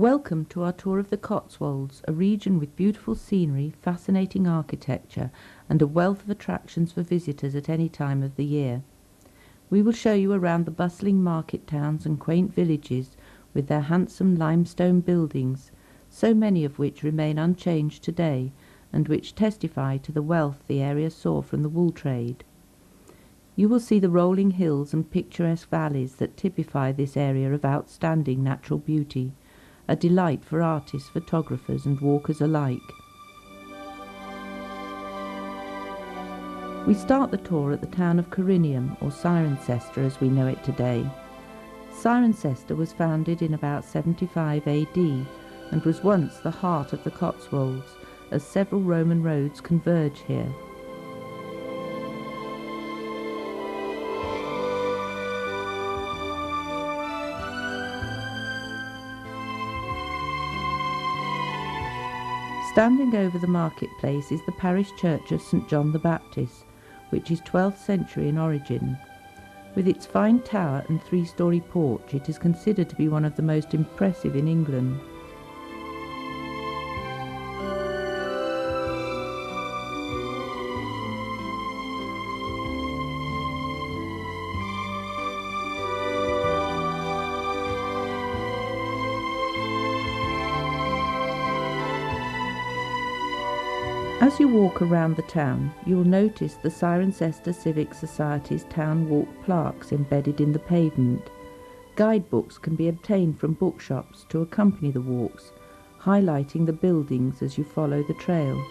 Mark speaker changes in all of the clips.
Speaker 1: Welcome to our tour of the Cotswolds, a region with beautiful scenery, fascinating architecture and a wealth of attractions for visitors at any time of the year. We will show you around the bustling market towns and quaint villages with their handsome limestone buildings, so many of which remain unchanged today and which testify to the wealth the area saw from the wool trade. You will see the rolling hills and picturesque valleys that typify this area of outstanding natural beauty, a delight for artists, photographers and walkers alike. We start the tour at the town of Corinium, or Cirencester as we know it today. Cirencester was founded in about 75 AD and was once the heart of the Cotswolds, as several Roman roads converge here. Standing over the marketplace is the parish church of St. John the Baptist, which is 12th century in origin. With its fine tower and three-storey porch, it is considered to be one of the most impressive in England. As you walk around the town, you will notice the Cirencester Civic Society's town walk plaques embedded in the pavement. Guidebooks can be obtained from bookshops to accompany the walks, highlighting the buildings as you follow the trail.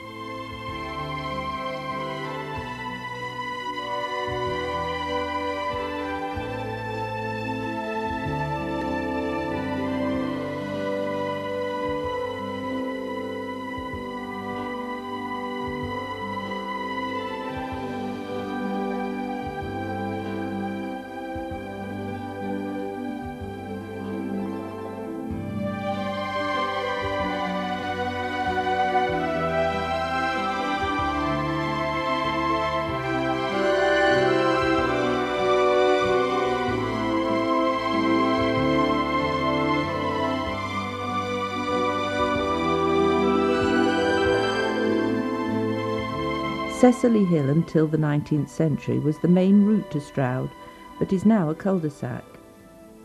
Speaker 1: Cecily Hill until the 19th century was the main route to Stroud, but is now a cul-de-sac.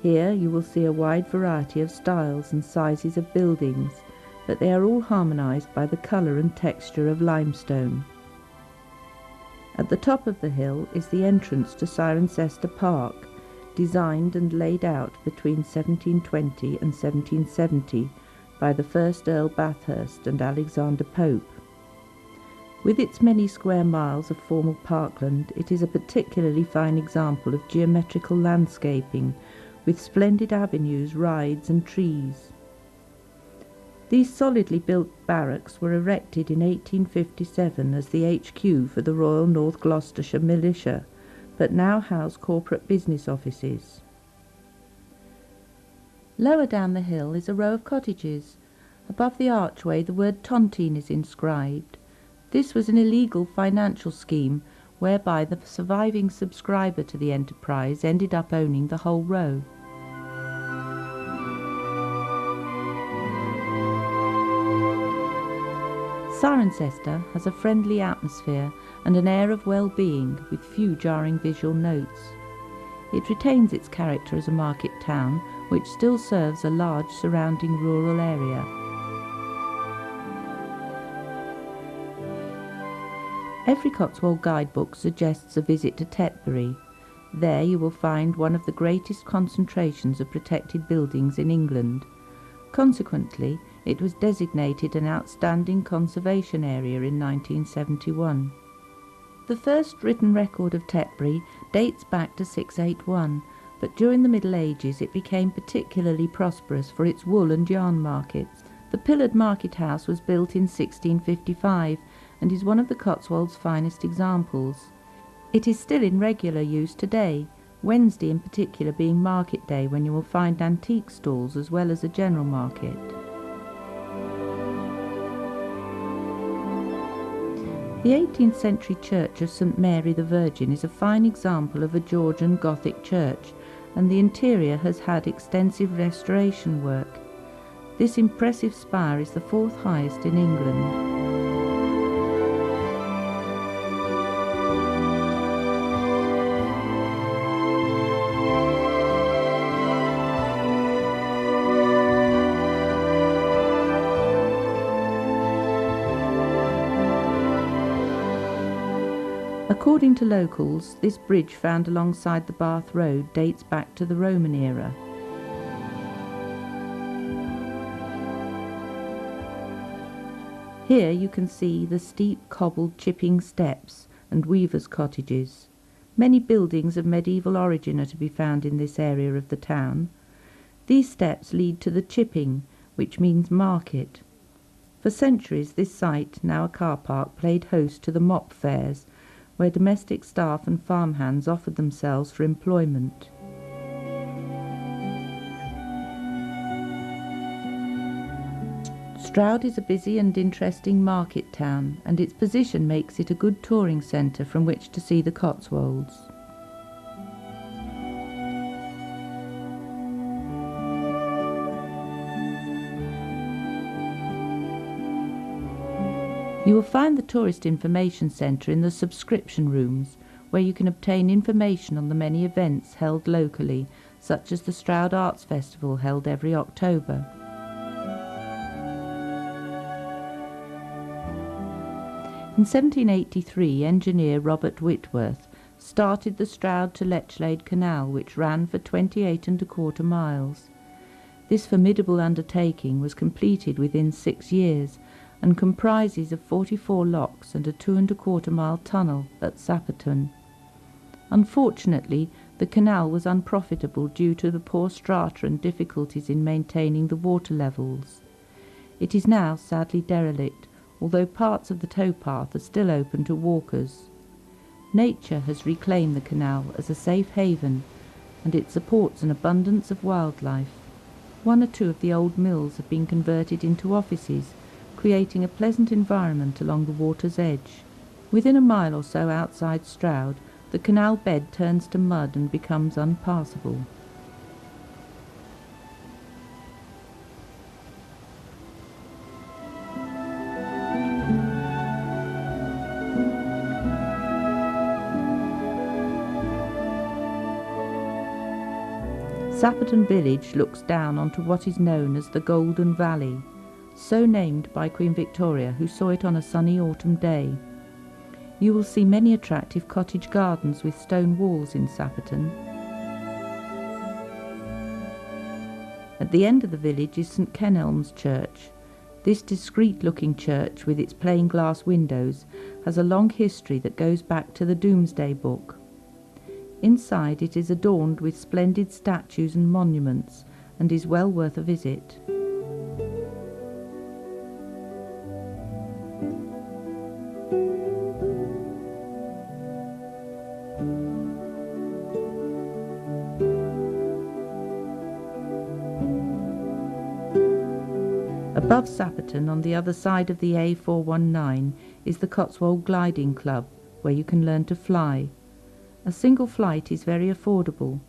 Speaker 1: Here you will see a wide variety of styles and sizes of buildings, but they are all harmonised by the colour and texture of limestone. At the top of the hill is the entrance to Cirencester Park, designed and laid out between 1720 and 1770 by the first Earl Bathurst and Alexander Pope. With its many square miles of formal parkland, it is a particularly fine example of geometrical landscaping, with splendid avenues, rides and trees. These solidly built barracks were erected in 1857 as the HQ for the Royal North Gloucestershire Militia, but now house corporate business offices. Lower down the hill is a row of cottages. Above the archway the word tontine is inscribed. This was an illegal financial scheme whereby the surviving subscriber to the enterprise ended up owning the whole row. Cirencester has a friendly atmosphere and an air of well-being with few jarring visual notes. It retains its character as a market town, which still serves a large surrounding rural area. Every Cotswold guidebook suggests a visit to Tetbury. There you will find one of the greatest concentrations of protected buildings in England. Consequently, it was designated an outstanding conservation area in 1971. The first written record of Tetbury dates back to 681, but during the Middle Ages it became particularly prosperous for its wool and yarn markets. The pillared market house was built in 1655 and is one of the Cotswolds' finest examples. It is still in regular use today, Wednesday in particular being market day, when you will find antique stalls as well as a general market. The 18th century church of St Mary the Virgin is a fine example of a Georgian Gothic church, and the interior has had extensive restoration work. This impressive spire is the fourth highest in England. According to locals, this bridge found alongside the Bath Road dates back to the Roman era. Here you can see the steep cobbled chipping steps and weavers' cottages. Many buildings of medieval origin are to be found in this area of the town. These steps lead to the chipping, which means market. For centuries this site, now a car park, played host to the mop fairs, where domestic staff and farmhands offered themselves for employment. Stroud is a busy and interesting market town, and its position makes it a good touring centre from which to see the Cotswolds. You will find the Tourist Information Centre in the subscription rooms, where you can obtain information on the many events held locally, such as the Stroud Arts Festival held every October. In 1783, engineer Robert Whitworth started the Stroud to Lechlade Canal, which ran for 28¼ miles. This formidable undertaking was completed within 6 years, and comprises of 44 locks and a 2¼ mile tunnel at Sapperton. Unfortunately, the canal was unprofitable due to the poor strata and difficulties in maintaining the water levels. It is now sadly derelict, although parts of the towpath are still open to walkers. Nature has reclaimed the canal as a safe haven, and it supports an abundance of wildlife. 1 or 2 of the old mills have been converted into offices, creating a pleasant environment along the water's edge. Within a mile or so outside Stroud, the canal bed turns to mud and becomes unpassable. Sapperton village looks down onto what is known as the Golden Valley, so named by Queen Victoria, who saw it on a sunny autumn day. You will see many attractive cottage gardens with stone walls in Sapperton. At the end of the village is St Kenelm's Church. This discreet-looking church, with its plain glass windows, has a long history that goes back to the Domesday Book. Inside it is adorned with splendid statues and monuments, and is well worth a visit. Above Sapperton, on the other side of the A419, is the Cotswold Gliding Club, where you can learn to fly. A single flight is very affordable.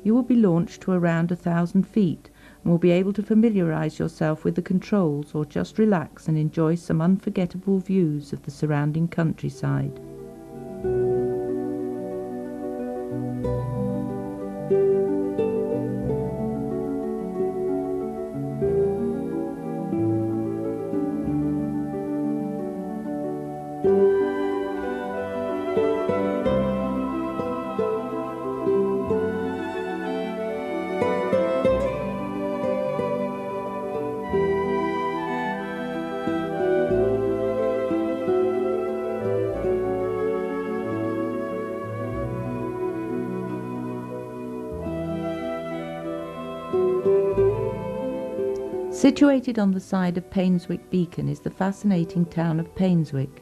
Speaker 1: You will be launched to around 1,000 feet and will be able to familiarise yourself with the controls or just relax and enjoy some unforgettable views of the surrounding countryside. Situated on the side of Painswick Beacon is the fascinating town of Painswick.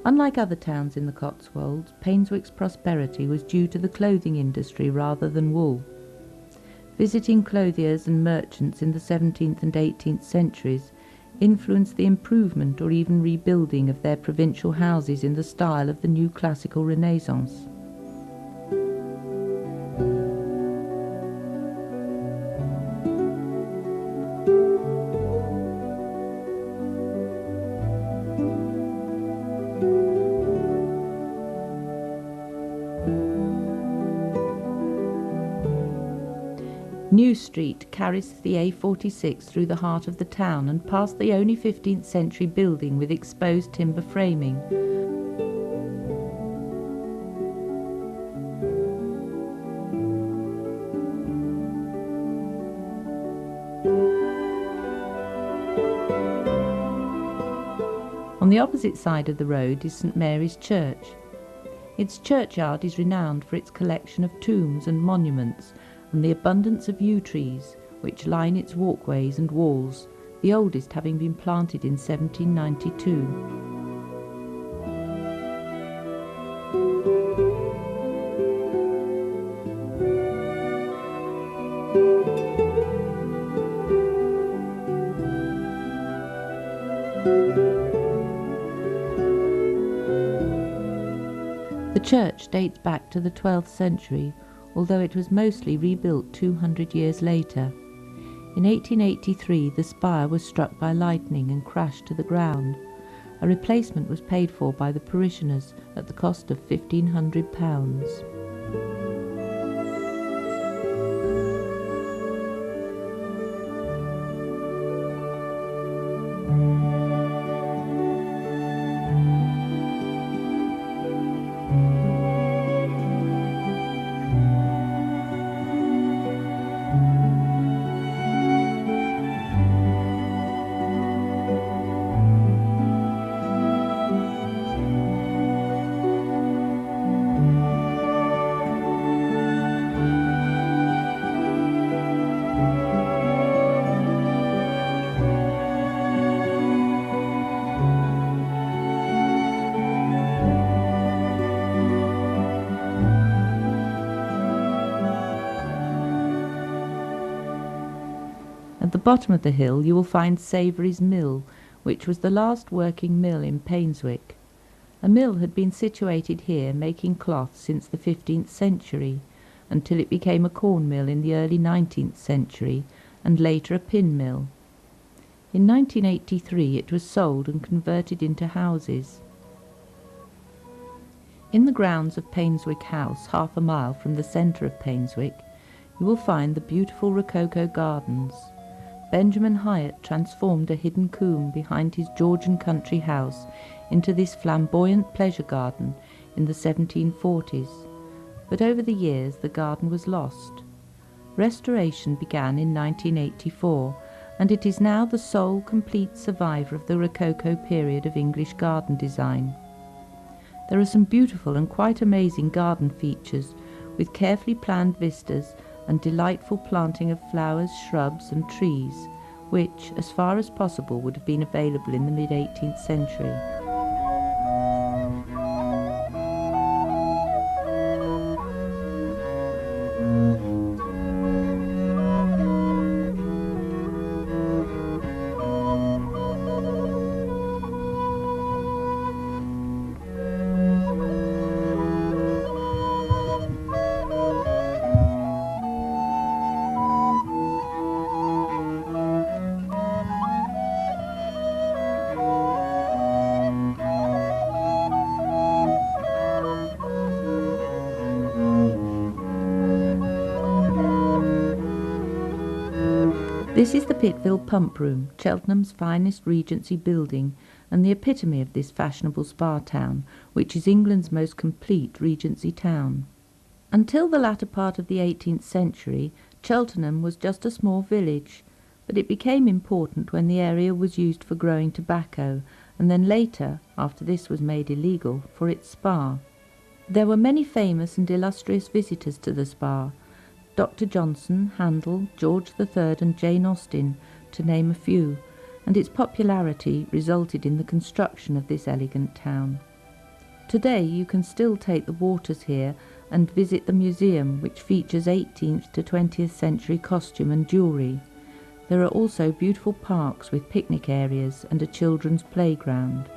Speaker 1: Unlike other towns in the Cotswolds, Painswick's prosperity was due to the clothing industry rather than wool. Visiting clothiers and merchants in the 17th and 18th centuries influenced the improvement or even rebuilding of their provincial houses in the style of the new classical Renaissance. New Street carries the A46 through the heart of the town and past the only 15th century building with exposed timber framing. On the opposite side of the road is St Mary's Church. Its churchyard is renowned for its collection of tombs and monuments and the abundance of yew trees which line its walkways and walls, the oldest having been planted in 1792. The church dates back to the 12th century, although it was mostly rebuilt 200 years later. In 1883 the spire was struck by lightning and crashed to the ground. A replacement was paid for by the parishioners at the cost of £1,500. At the bottom of the hill you will find Savory's Mill, which was the last working mill in Painswick. A mill had been situated here making cloth since the 15th century, until it became a corn mill in the early 19th century, and later a pin mill. In 1983 it was sold and converted into houses. In the grounds of Painswick House, half a mile from the centre of Painswick, you will find the beautiful Rococo Gardens. Benjamin Hyatt transformed a hidden coombe behind his Georgian country house into this flamboyant pleasure garden in the 1740s, but over the years the garden was lost. Restoration began in 1984, and it is now the sole complete survivor of the Rococo period of English garden design. There are some beautiful and quite amazing garden features, with carefully planned vistas and delightful planting of flowers, shrubs and trees, which, as far as possible, would have been available in the mid-18th century. This is the Pitville Pump Room, Cheltenham's finest Regency building, and the epitome of this fashionable spa town, which is England's most complete Regency town. Until the latter part of the 18th century, Cheltenham was just a small village, but it became important when the area was used for growing tobacco, and then later, after this was made illegal, for its spa. There were many famous and illustrious visitors to the spa: Dr. Johnson, Handel, George III and Jane Austen, to name a few, and its popularity resulted in the construction of this elegant town. Today you can still take the waters here and visit the museum, which features 18th to 20th century costume and jewellery. There are also beautiful parks with picnic areas and a children's playground.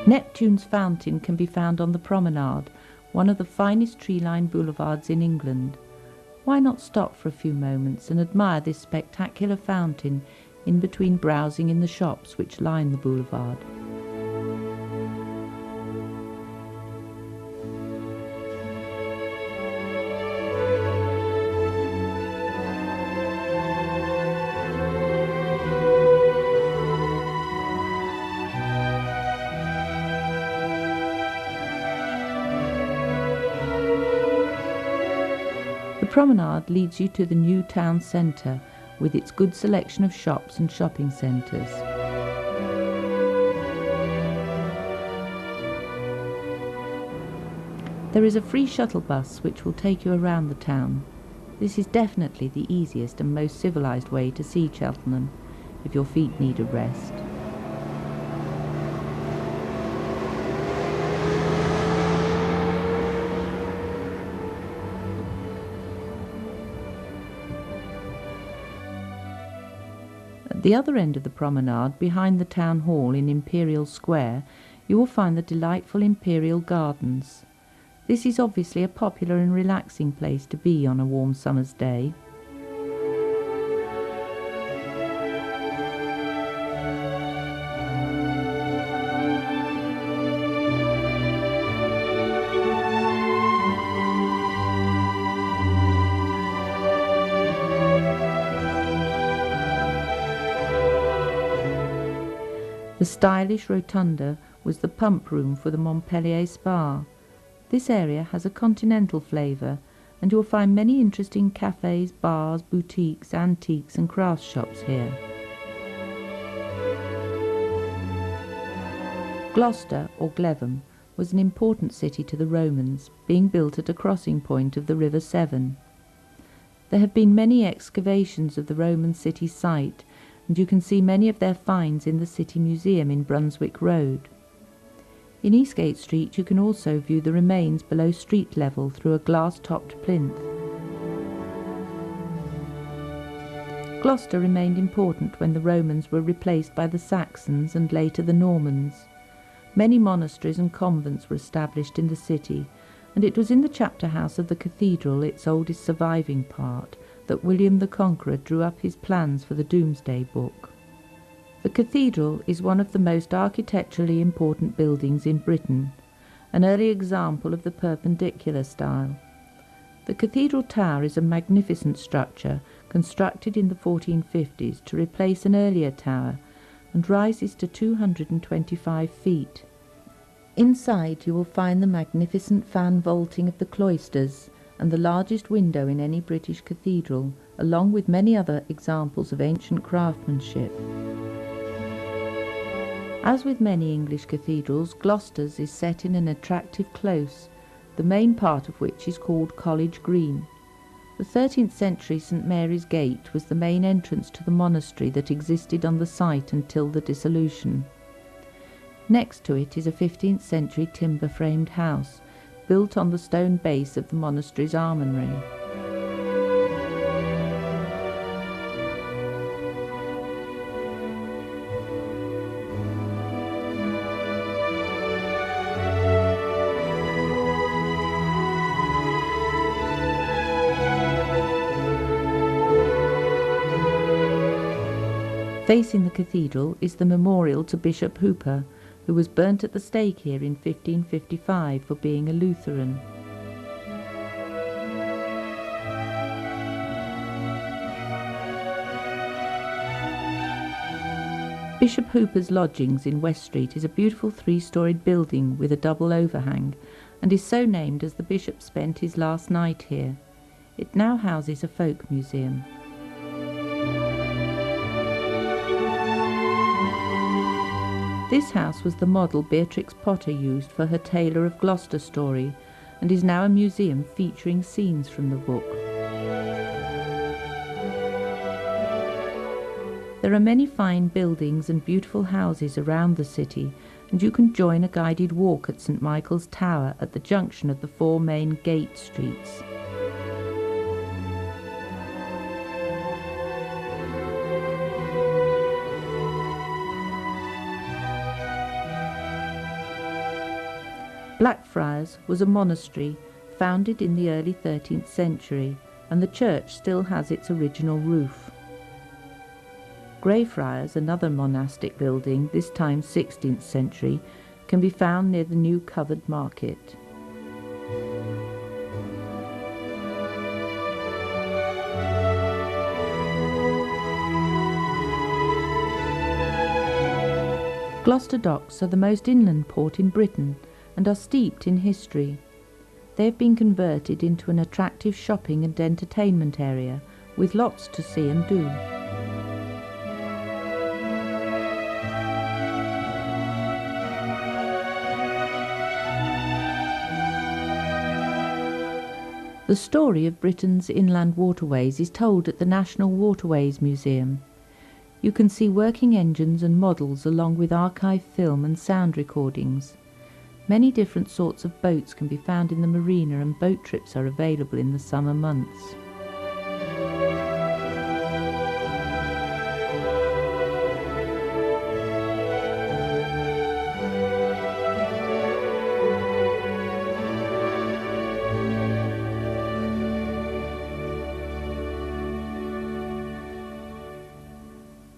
Speaker 1: Neptune's Fountain can be found on the promenade, one of the finest tree-lined boulevards in England. Why not stop for a few moments and admire this spectacular fountain in between browsing in the shops which line the boulevard? The promenade leads you to the new town centre with its good selection of shops and shopping centres. There is a free shuttle bus which will take you around the town. This is definitely the easiest and most civilised way to see Cheltenham if your feet need a rest. At the other end of the promenade, behind the town hall in Imperial Square, you will find the delightful Imperial Gardens. This is obviously a popular and relaxing place to be on a warm summer's day. The stylish rotunda was the pump room for the Montpellier Spa. This area has a continental flavour, and you will find many interesting cafes, bars, boutiques, antiques and crafts shops here. Gloucester, or Glevum, was an important city to the Romans, being built at a crossing point of the River Severn. There have been many excavations of the Roman city site, and you can see many of their finds in the City Museum in Brunswick Road. In Eastgate Street you can also view the remains below street level through a glass-topped plinth. Gloucester remained important when the Romans were replaced by the Saxons and later the Normans. Many monasteries and convents were established in the city, and it was in the chapter house of the cathedral, its oldest surviving part, that William the Conqueror drew up his plans for the Domesday Book. The cathedral is one of the most architecturally important buildings in Britain, an early example of the Perpendicular style. The cathedral tower is a magnificent structure constructed in the 1450s to replace an earlier tower and rises to 225 feet. Inside you will find the magnificent fan vaulting of the cloisters and the largest window in any British cathedral, along with many other examples of ancient craftsmanship. As with many English cathedrals, Gloucester's is set in an attractive close, the main part of which is called College Green. The 13th century St Mary's Gate was the main entrance to the monastery that existed on the site until the dissolution. Next to it is a 15th century timber-framed house, built on the stone base of the monastery's armoury. Facing the cathedral is the memorial to Bishop Hooper, who was burnt at the stake here in 1555 for being a Lutheran. Bishop Hooper's lodgings in West Street is a beautiful three-storied building with a double overhang, and is so named as the bishop spent his last night here. It now houses a folk museum. This house was the model Beatrix Potter used for her Taylor of Gloucester story, and is now a museum featuring scenes from the book. There are many fine buildings and beautiful houses around the city, and you can join a guided walk at St Michael's Tower at the junction of the four main gate streets. Blackfriars was a monastery founded in the early 13th century, and the church still has its original roof. Greyfriars, another monastic building, this time 16th century, can be found near the new covered market. Gloucester docks are the most inland port in Britain and are steeped in history. They have been converted into an attractive shopping and entertainment area with lots to see and do. The story of Britain's inland waterways is told at the National Waterways Museum. You can see working engines and models along with archive film and sound recordings. Many different sorts of boats can be found in the marina, and boat trips are available in the summer months.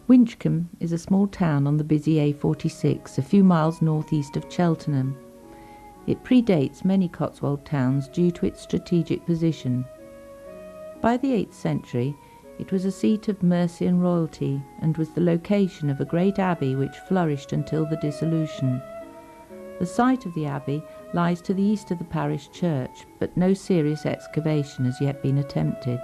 Speaker 1: Winchcombe is a small town on the busy A46, a few miles northeast of Cheltenham. It predates many Cotswold towns due to its strategic position. By the 8th century, it was a seat of Mercian royalty and was the location of a great abbey which flourished until the dissolution. The site of the abbey lies to the east of the parish church, but no serious excavation has yet been attempted.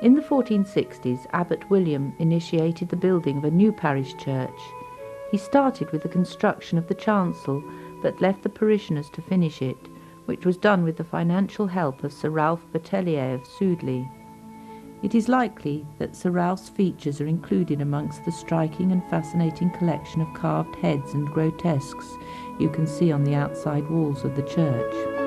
Speaker 1: In the 1460s, Abbot William initiated the building of a new parish church. He started with the construction of the chancel, but left the parishioners to finish it, which was done with the financial help of Sir Ralph Batelier of Sudeley. It is likely that Sir Ralph's features are included amongst the striking and fascinating collection of carved heads and grotesques you can see on the outside walls of the church.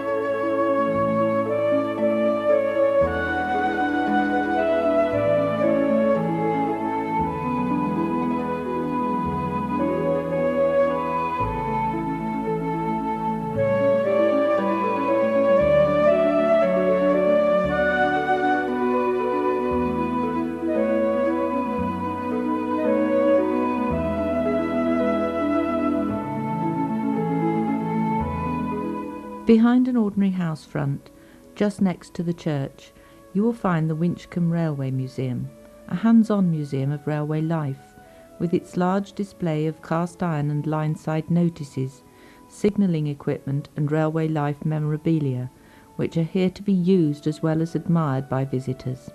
Speaker 1: Behind an ordinary house front, just next to the church, you will find the Winchcombe Railway Museum, a hands-on museum of railway life, with its large display of cast iron and line-side notices, signalling equipment and railway life memorabilia, which are here to be used as well as admired by visitors.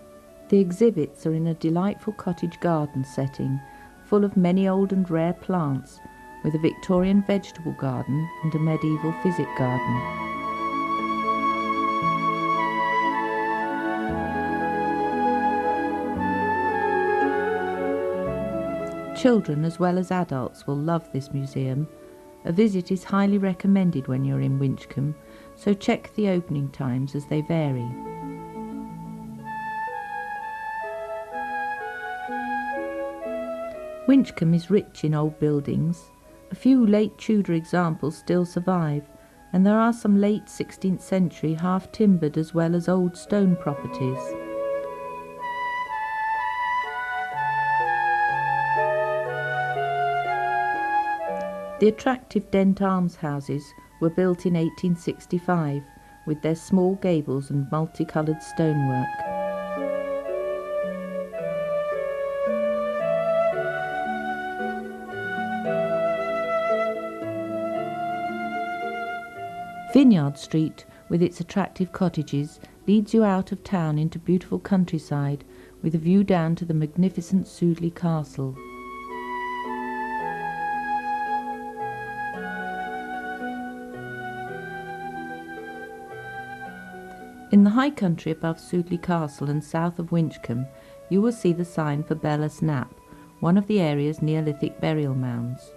Speaker 1: The exhibits are in a delightful cottage garden setting, full of many old and rare plants, with a Victorian vegetable garden and a medieval physic garden. Children as well as adults will love this museum. A visit is highly recommended when you're in Winchcombe, so check the opening times as they vary. Winchcombe is rich in old buildings. A few late Tudor examples still survive, and there are some late 16th century half-timbered as well as old stone properties. The attractive Dent Arms houses were built in 1865 with their small gables and multicoloured stonework. Vineyard Street, with its attractive cottages, leads you out of town into beautiful countryside with a view down to the magnificent Sudeley Castle. In the high country above Sudeley Castle and south of Winchcombe, you will see the sign for Bellas Knap, one of the area's Neolithic burial mounds.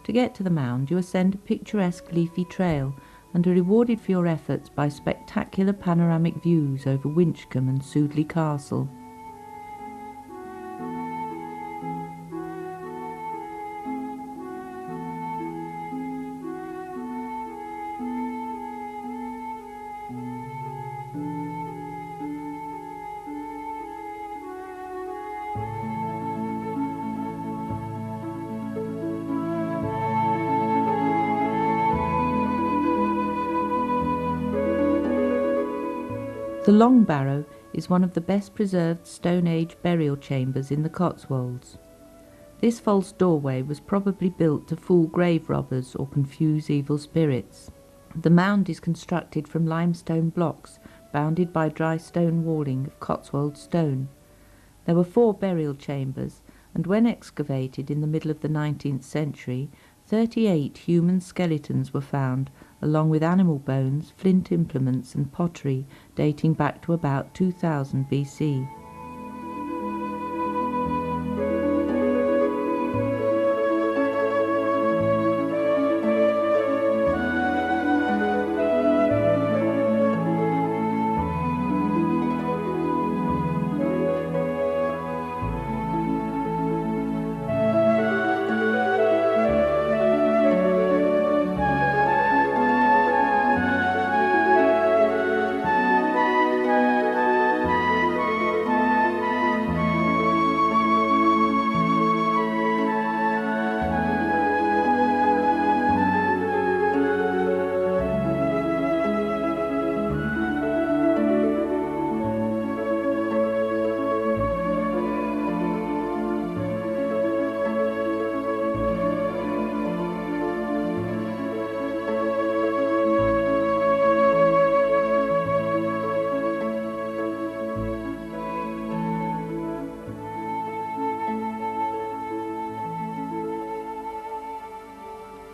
Speaker 1: To get to the mound, you ascend a picturesque leafy trail and are rewarded for your efforts by spectacular panoramic views over Winchcombe and Sudeley Castle. The Long Barrow is one of the best preserved Stone Age burial chambers in the Cotswolds. This false doorway was probably built to fool grave robbers or confuse evil spirits. The mound is constructed from limestone blocks bounded by dry stone walling of Cotswold stone. There were 4 burial chambers, and when excavated in the middle of the 19th century, 38 human skeletons were found, along with animal bones, flint implements and pottery dating back to about 2000 BC.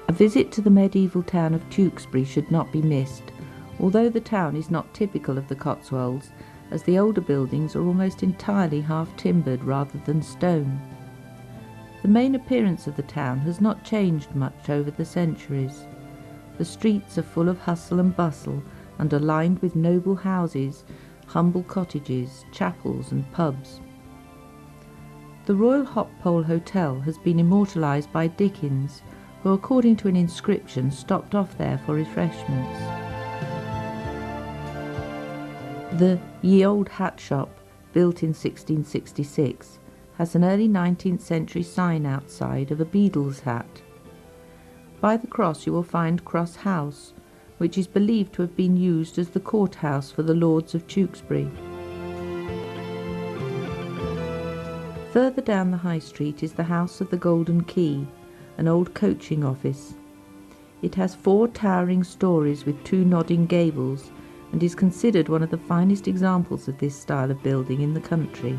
Speaker 1: A visit to the medieval town of Tewkesbury should not be missed, although the town is not typical of the Cotswolds, as the older buildings are almost entirely half-timbered rather than stone. The main appearance of the town has not changed much over the centuries. The streets are full of hustle and bustle and are lined with noble houses, humble cottages, chapels and pubs. The Royal Hop Pole Hotel has been immortalised by Dickens, who, according to an inscription, stopped off there for refreshments. The Ye Old Hat Shop, built in 1666, has an early 19th century sign outside of a beadle's hat. By the cross you will find Cross House, which is believed to have been used as the courthouse for the Lords of Tewkesbury. Further down the High Street is the House of the Golden Key, an old coaching office. It has 4 towering stories with 2 nodding gables and is considered one of the finest examples of this style of building in the country.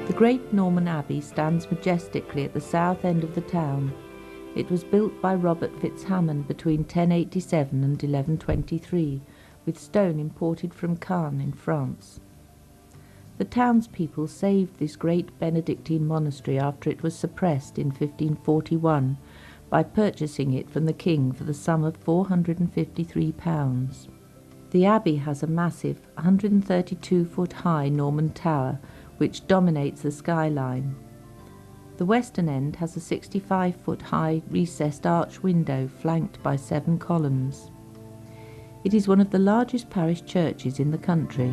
Speaker 1: The great Norman Abbey stands majestically at the south end of the town. It was built by Robert Fitzhamon between 1087 and 1123, with stone imported from Caen in France. The townspeople saved this great Benedictine monastery after it was suppressed in 1541 by purchasing it from the king for the sum of £453. The abbey has a massive 132-foot-high Norman tower which dominates the skyline. The western end has a 65-foot-high recessed arch window flanked by 7 columns. It is one of the largest parish churches in the country.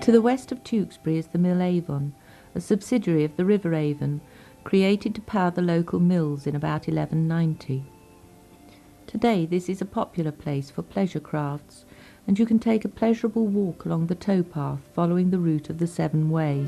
Speaker 1: To the west of Tewkesbury is the Mill Avon, a subsidiary of the River Avon, created to power the local mills in about 1190. Today this is a popular place for pleasure crafts, and you can take a pleasurable walk along the towpath following the route of the Severn Way.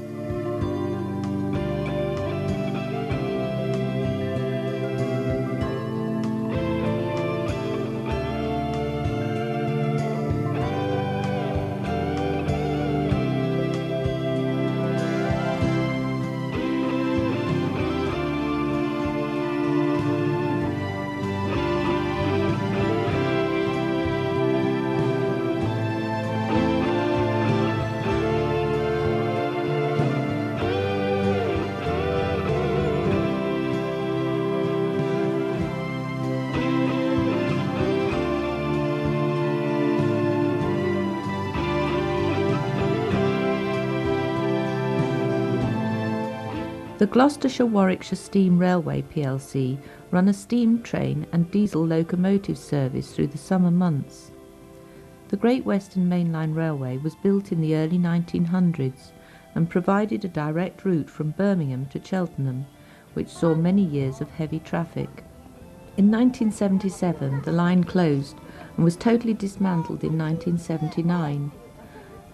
Speaker 1: The Gloucestershire-Warwickshire Steam Railway plc run a steam train and diesel locomotive service through the summer months. The Great Western Main Line Railway was built in the early 1900s and provided a direct route from Birmingham to Cheltenham, which saw many years of heavy traffic. In 1977, the line closed and was totally dismantled in 1979.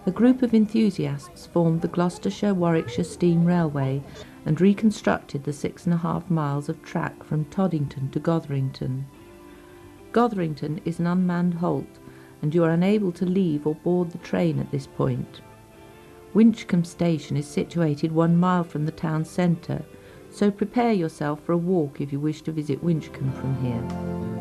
Speaker 1: A group of enthusiasts formed the Gloucestershire-Warwickshire Steam Railway and reconstructed the 6.5 miles of track from Toddington to Gotherington. Gotherington is an unmanned halt, and you are unable to leave or board the train at this point. Winchcombe Station is situated 1 mile from the town centre, so prepare yourself for a walk if you wish to visit Winchcombe from here.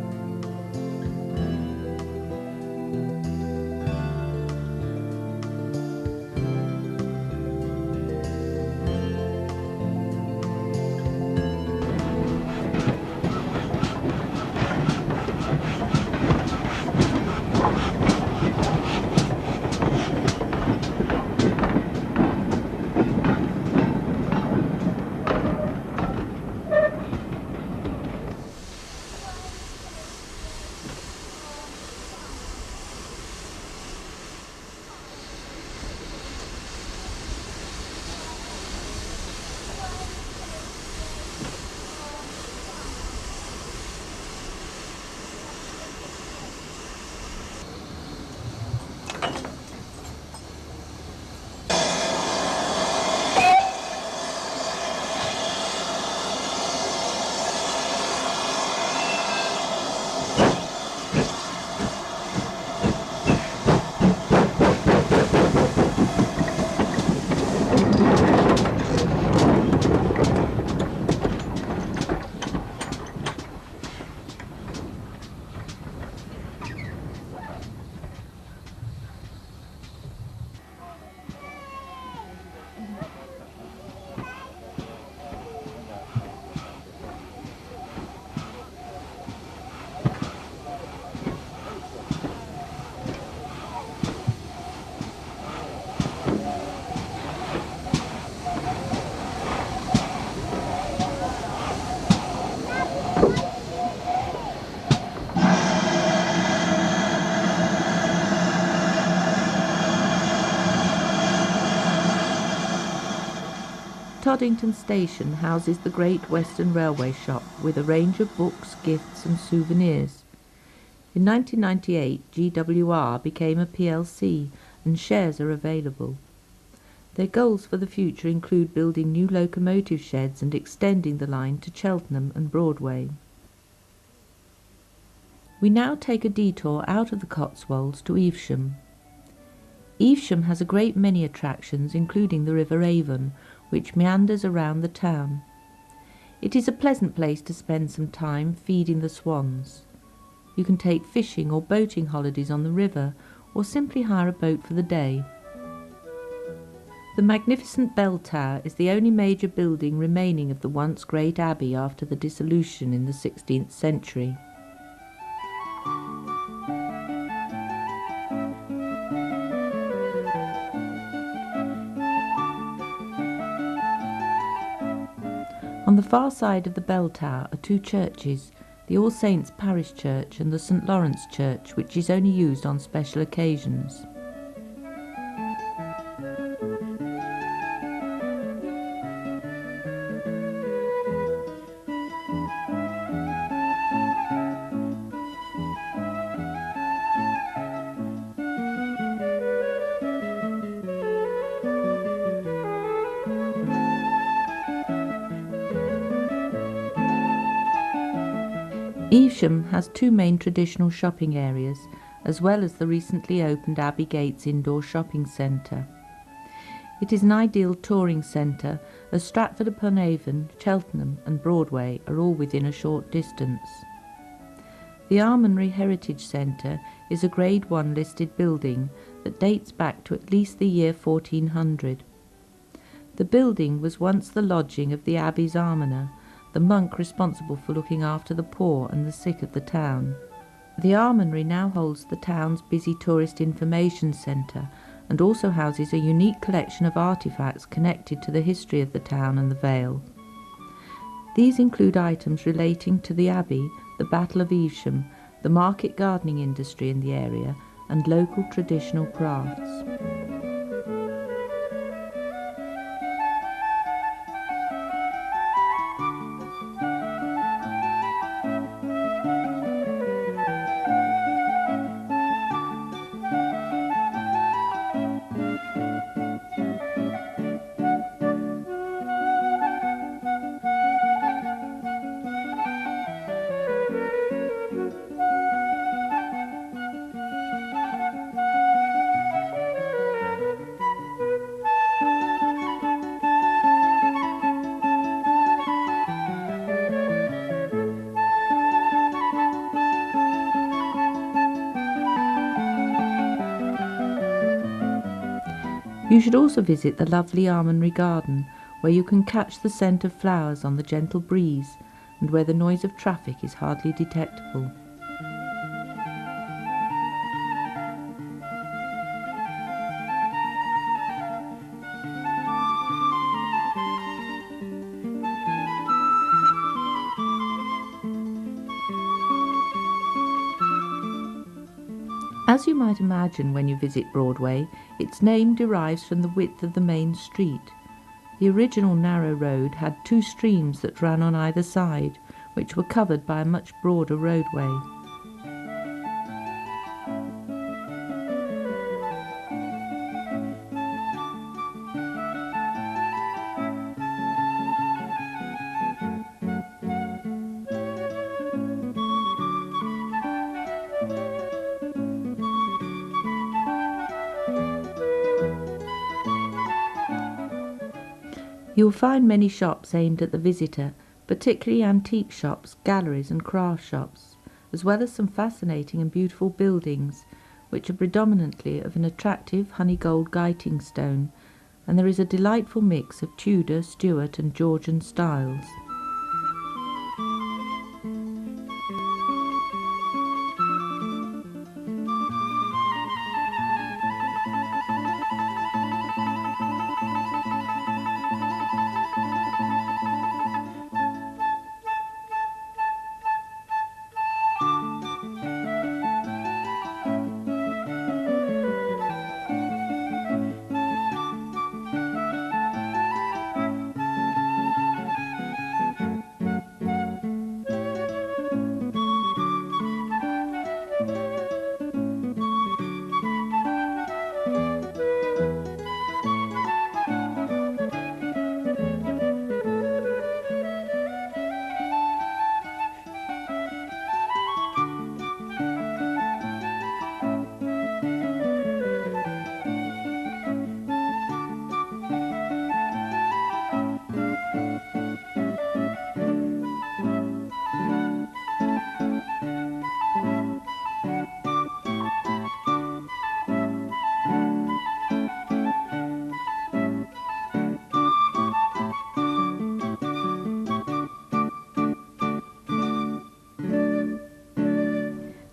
Speaker 1: Toddington Station houses the Great Western Railway shop with a range of books, gifts and souvenirs. In 1998, GWR became a PLC and shares are available. Their goals for the future include building new locomotive sheds and extending the line to Cheltenham and Broadway. We now take a detour out of the Cotswolds to Evesham. Evesham has a great many attractions, including the River Avon, which meanders around the town. It is a pleasant place to spend some time feeding the swans. You can take fishing or boating holidays on the river, or simply hire a boat for the day. The magnificent bell tower is the only major building remaining of the once great abbey after the dissolution in the 16th century. On the far side of the bell tower are two churches, the All Saints Parish Church and the St Lawrence Church, which is only used on special occasions. Evesham has two main traditional shopping areas, as well as the recently opened Abbey Gates Indoor Shopping Centre. It is an ideal touring centre, as Stratford-upon-Avon, Cheltenham and Broadway are all within a short distance. The Armoury Heritage Centre is a Grade 1 listed building that dates back to at least the year 1400. The building was once the lodging of the Abbey's almoner, the monk responsible for looking after the poor and the sick of the town. The Armoury now holds the town's busy tourist information centre and also houses a unique collection of artefacts connected to the history of the town and the Vale. These include items relating to the Abbey, the Battle of Evesham, the market gardening industry in the area, and local traditional crafts. You should also visit the lovely almondry garden, where you can catch the scent of flowers on the gentle breeze and where the noise of traffic is hardly detectable. As you might imagine when you visit Broadway, its name derives from the width of the main street. The original narrow road had two streams that ran on either side, which were covered by a much broader roadway. You will find many shops aimed at the visitor, particularly antique shops, galleries and craft shops, as well as some fascinating and beautiful buildings, which are predominantly of an attractive honey-gold guiting stone, and there is a delightful mix of Tudor, Stuart and Georgian styles.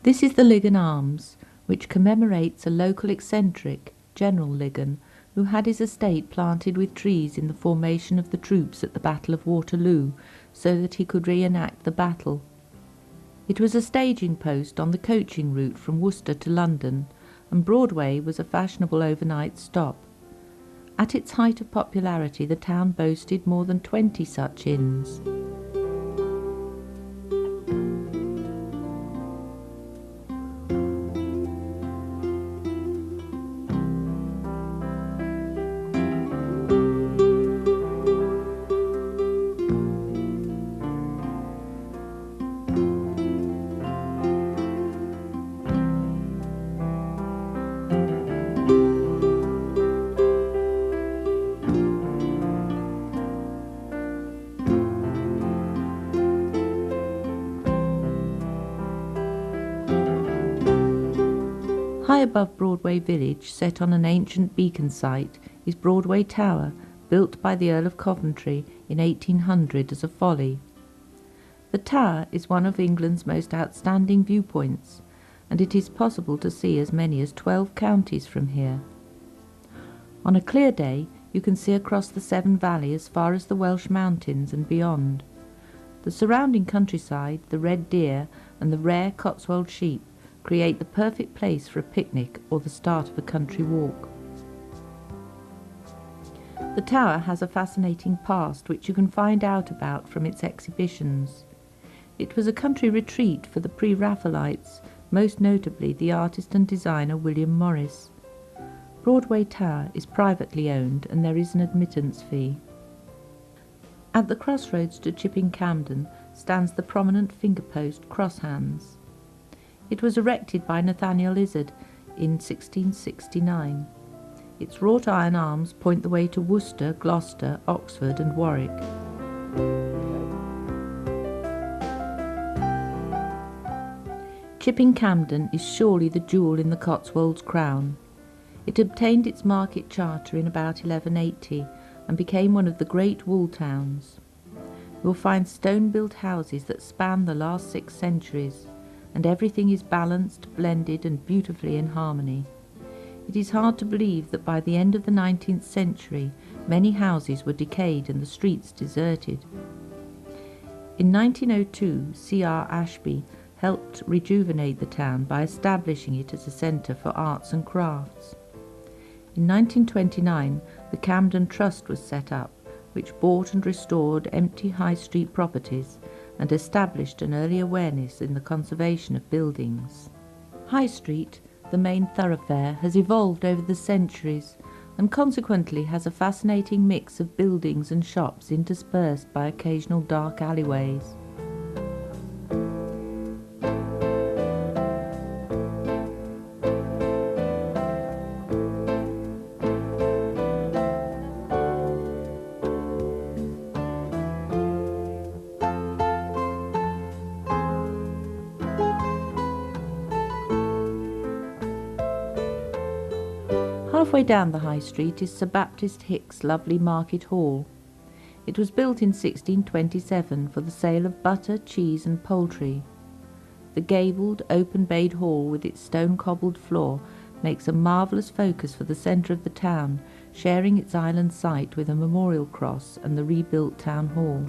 Speaker 1: This is the Ligon Arms, which commemorates a local eccentric, General Ligon, who had his estate planted with trees in the formation of the troops at the Battle of Waterloo, so that he could reenact the battle. It was a staging post on the coaching route from Worcester to London, and Broadway was a fashionable overnight stop. At its height of popularity, the town boasted more than 20 such inns. High above Broadway village, set on an ancient beacon site, is Broadway Tower, built by the Earl of Coventry in 1800 as a folly. The tower is one of England's most outstanding viewpoints, and it is possible to see as many as 12 counties from here. On a clear day, you can see across the Severn Valley as far as the Welsh mountains and beyond. The surrounding countryside, the red deer and the rare Cotswold sheep create the perfect place for a picnic or the start of a country walk. The tower has a fascinating past which you can find out about from its exhibitions. It was a country retreat for the pre-Raphaelites, most notably the artist and designer William Morris. Broadway Tower is privately owned and there is an admittance fee. At the crossroads to Chipping Campden stands the prominent finger-post cross hands. It was erected by Nathaniel Izard in 1669. Its wrought iron arms point the way to Worcester, Gloucester, Oxford and Warwick. Chipping Campden is surely the jewel in the Cotswolds crown. It obtained its market charter in about 1180 and became one of the great wool towns. You will find stone-built houses that span the last 6 centuries, and everything is balanced, blended and beautifully in harmony. It is hard to believe that by the end of the 19th century many houses were decayed and the streets deserted. In 1902, C.R. Ashby helped rejuvenate the town by establishing it as a centre for arts and crafts. In 1929, the Camden Trust was set up, which bought and restored empty high street properties and established an early awareness in the conservation of buildings. High Street, the main thoroughfare, has evolved over the centuries and consequently has a fascinating mix of buildings and shops interspersed by occasional dark alleyways. Halfway down the High Street is Sir Baptist Hick's lovely Market Hall. It was built in 1627 for the sale of butter, cheese and poultry. The gabled, open-bayed hall with its stone-cobbled floor makes a marvellous focus for the centre of the town, sharing its island site with a memorial cross and the rebuilt town hall.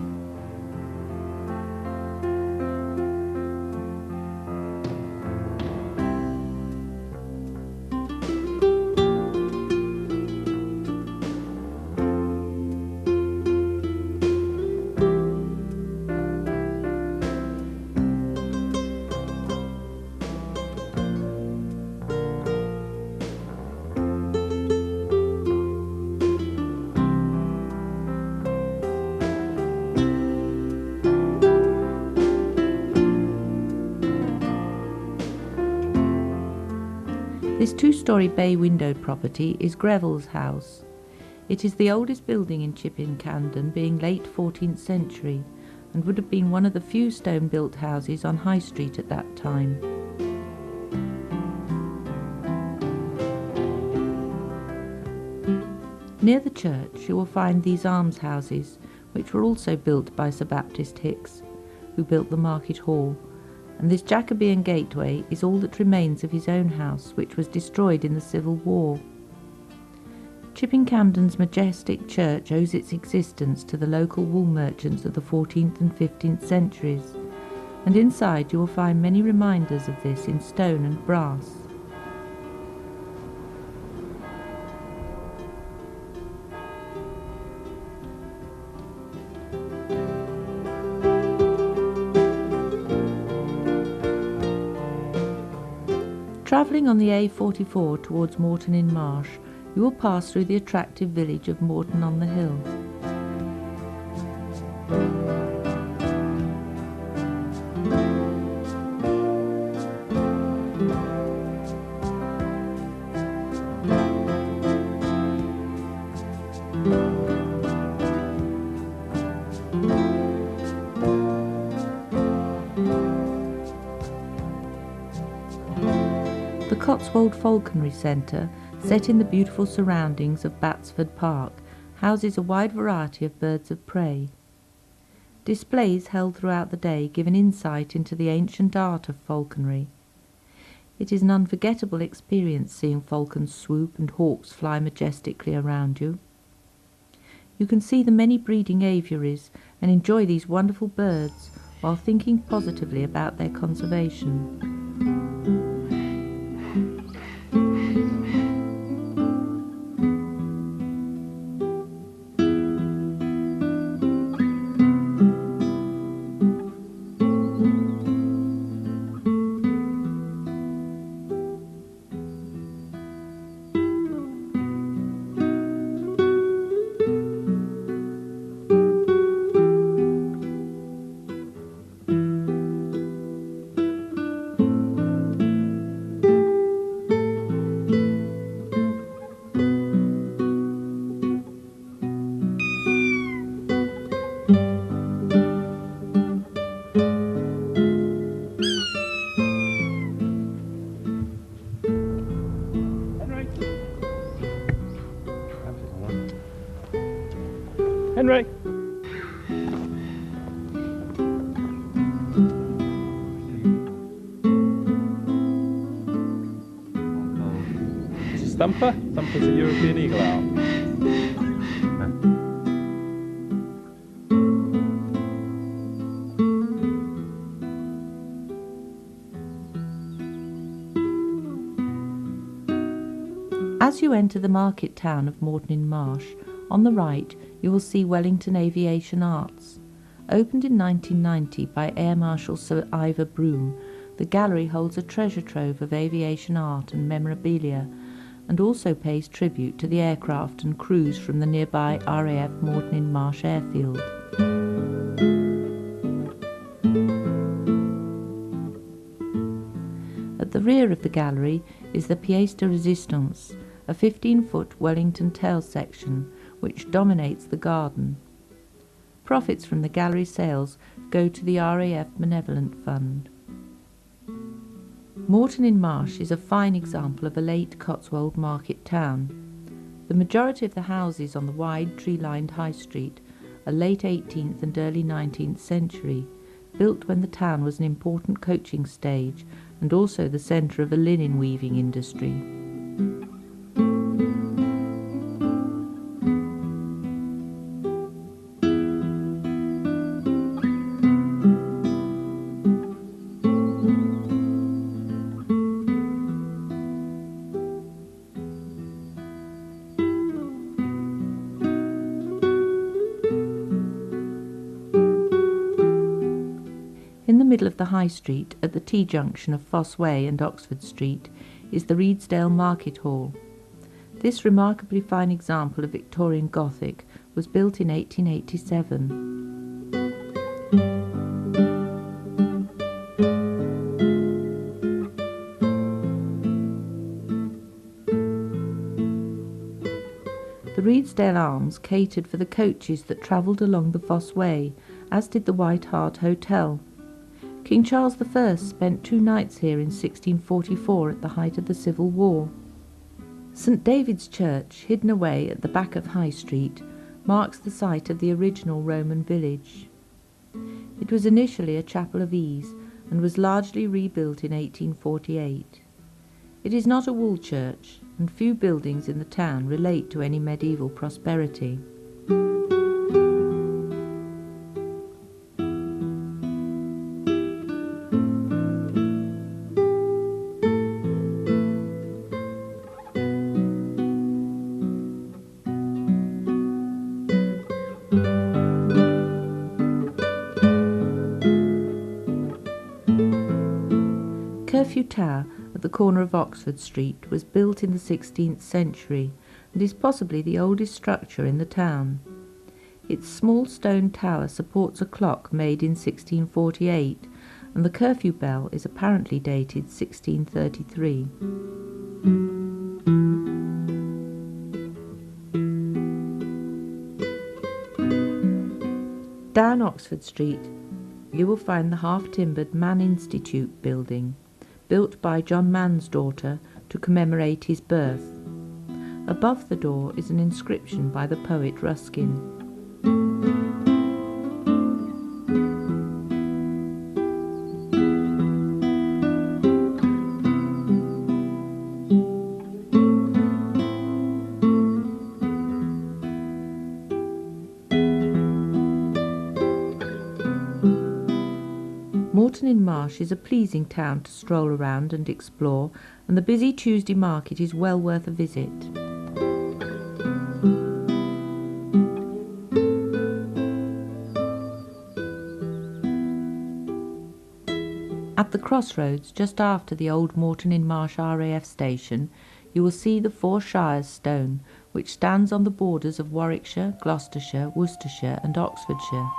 Speaker 1: This 2-storey bay-windowed property is Greville's house. It is the oldest building in Chipping Campden, being late 14th century, and would have been one of the few stone-built houses on High Street at that time. Near the church you will find these almshouses, which were also built by Sir Baptist Hicks, who built the Market Hall, and this Jacobean gateway is all that remains of his own house, which was destroyed in the Civil War. Chipping Campden's majestic church owes its existence to the local wool merchants of the 14th and 15th centuries, and inside you will find many reminders of this in stone and brass. Travelling on the A44 towards Moreton-in-Marsh, you will pass through the attractive village of Moreton-on-the-Hill. The Cotswold Falconry Centre, set in the beautiful surroundings of Batsford Park, houses a wide variety of birds of prey. Displays held throughout the day give an insight into the ancient art of falconry. It is an unforgettable experience seeing falcons swoop and hawks fly majestically around you. You can see the many breeding aviaries and enjoy these wonderful birds while thinking positively about their conservation.
Speaker 2: Henry! Stumper? Stumper's a European eagle owl.
Speaker 1: As you enter the market town of Morton-in-Marsh, on the right you will see Wellington Aviation Arts. Opened in 1990 by Air Marshal Sir Ivor Broome, the gallery holds a treasure trove of aviation art and memorabilia, and also pays tribute to the aircraft and crews from the nearby RAF Morton-in-Marsh airfield. At the rear of the gallery is the pièce de résistance, a 15-foot Wellington tail section which dominates the garden. Profits from the gallery sales go to the RAF Benevolent Fund. Morton-in-Marsh is a fine example of a late Cotswold market town. The majority of the houses on the wide tree-lined high street are late 18th and early 19th century, built when the town was an important coaching stage and also the centre of a linen weaving industry. In the middle of the High Street, at the T-junction of Fosse Way and Oxford Street, is the Redesdale Market Hall. This remarkably fine example of Victorian Gothic was built in 1887. The Redesdale Arms catered for the coaches that travelled along the Fosse Way, as did the White Hart Hotel. King Charles I spent 2 nights here in 1644 at the height of the Civil War. St David's Church, hidden away at the back of High Street, marks the site of the original Roman village. It was initially a chapel of ease and was largely rebuilt in 1848. It is not a wall church, and few buildings in the town relate to any medieval prosperity. Curfew Tower at the corner of Oxford Street was built in the 16th century and is possibly the oldest structure in the town. Its small stone tower supports a clock made in 1648, and the curfew bell is apparently dated 1633. Down Oxford Street you will find the half-timbered Mann Institute building, built by John Mann's daughter to commemorate his birth. Above the door is an inscription by the poet Ruskin. Morton-in-Marsh is a pleasing town to stroll around and explore, and the busy Tuesday market is well worth a visit. At the crossroads, just after the old Morton-in-Marsh RAF station, you will see the 4 Shires stone, which stands on the borders of Warwickshire, Gloucestershire, Worcestershire and Oxfordshire.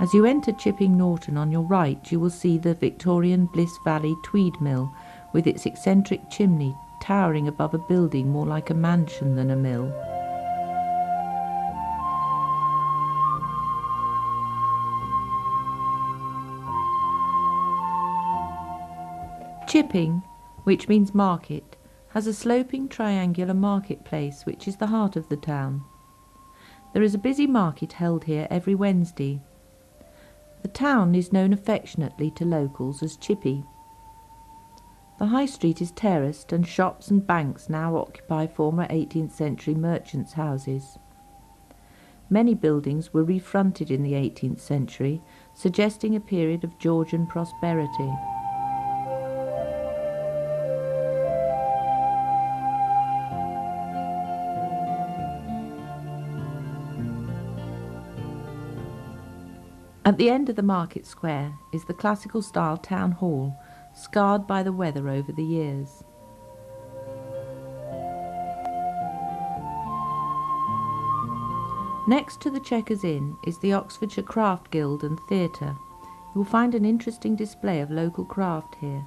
Speaker 1: As you enter Chipping Norton on your right, you will see the Victorian Bliss Valley Tweed Mill, with its eccentric chimney towering above a building more like a mansion than a mill. Chipping, which means market, has a sloping triangular marketplace which is the heart of the town. There is a busy market held here every Wednesday. The town is known affectionately to locals as Chippy. The High Street is terraced, and shops and banks now occupy former 18th century merchants' houses. Many buildings were refronted in the 18th century, suggesting a period of Georgian prosperity. At the end of the market square is the classical-style town hall, scarred by the weather over the years. Next to the Chequers Inn is the Oxfordshire Craft Guild and Theatre. You will find an interesting display of local craft here.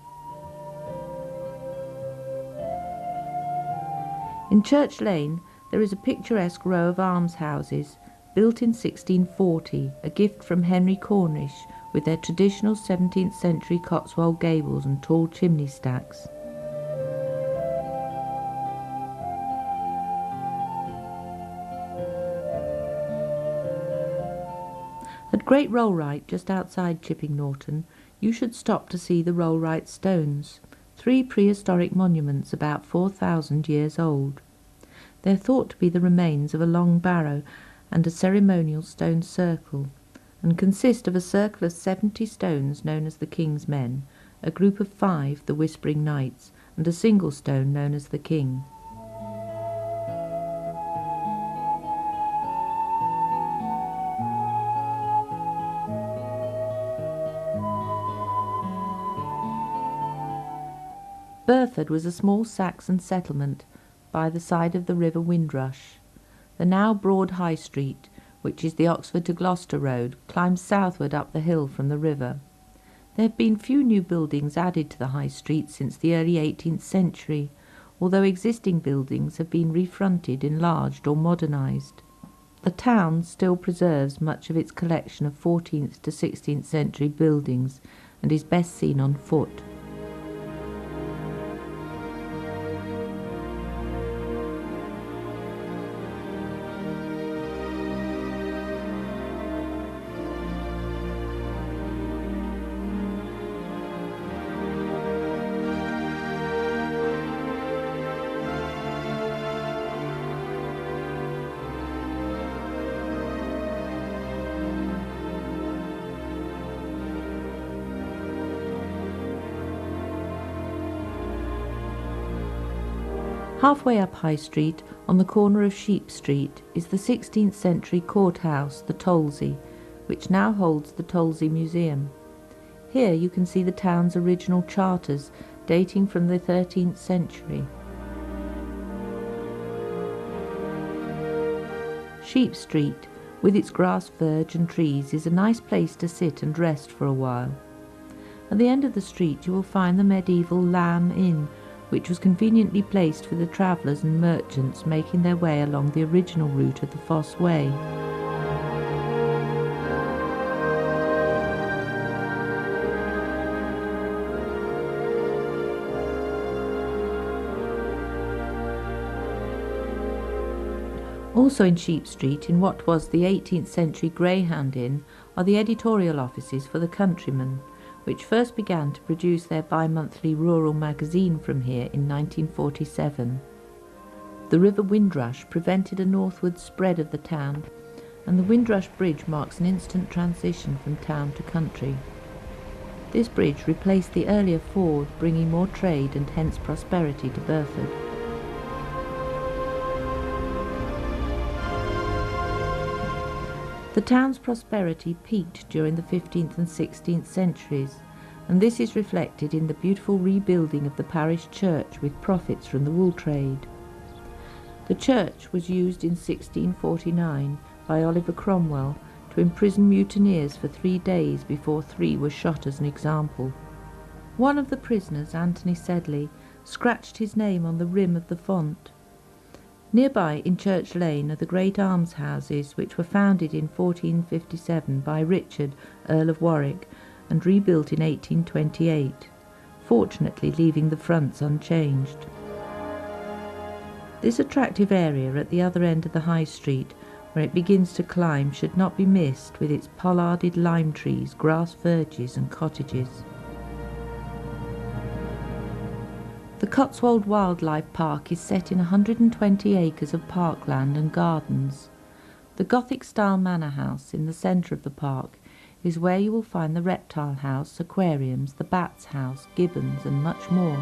Speaker 1: In Church Lane there is a picturesque row of almshouses, built in 1640, a gift from Henry Cornish, with their traditional 17th century Cotswold gables and tall chimney stacks. At Great Rollright, just outside Chipping Norton, you should stop to see the Rollright stones, 3 prehistoric monuments about 4,000 years old. They are thought to be the remains of a long barrow and a ceremonial stone circle, and consist of a circle of 70 stones known as the King's Men, a group of 5, the Whispering Knights, and a single stone known as the King. Burford was a small Saxon settlement by the side of the river Windrush. The now broad High Street, which is the Oxford to Gloucester road, climbs southward up the hill from the river. There have been few new buildings added to the High Street since the early 18th century, although existing buildings have been refronted, enlarged or modernised. The town still preserves much of its collection of 14th to 16th century buildings and is best seen on foot. Halfway up High Street, on the corner of Sheep Street, is the 16th century courthouse, the Tolsey, which now holds the Tolsey Museum. Here you can see the town's original charters, dating from the 13th century. Sheep Street, with its grass verge and trees, is a nice place to sit and rest for a while. At the end of the street you will find the medieval Lamb Inn, which was conveniently placed for the travellers and merchants making their way along the original route of the Fosse Way. Also in Sheep Street, in what was the 18th century Greyhound Inn, are the editorial offices for the Countryman, which first began to produce their bi-monthly rural magazine from here in 1947. The River Windrush prevented a northward spread of the town, and the Windrush Bridge marks an instant transition from town to country. This bridge replaced the earlier ford, bringing more trade and hence prosperity to Burford. The town's prosperity peaked during the 15th and 16th centuries, and this is reflected in the beautiful rebuilding of the parish church with profits from the wool trade. The church was used in 1649 by Oliver Cromwell to imprison mutineers for 3 days before 3 were shot as an example. One of the prisoners, Anthony Sedley, scratched his name on the rim of the font. Nearby in Church Lane are the great almshouses which were founded in 1457 by Richard, Earl of Warwick, and rebuilt in 1828. fortunately leaving the fronts unchanged. This attractive area at the other end of the high street, where it begins to climb, should not be missed with its pollarded lime trees, grass verges and cottages. The Cotswold Wildlife Park is set in 120 acres of parkland and gardens. The Gothic-style manor house in the centre of the park is where you will find the reptile house, aquariums, the bats house, gibbons and much more.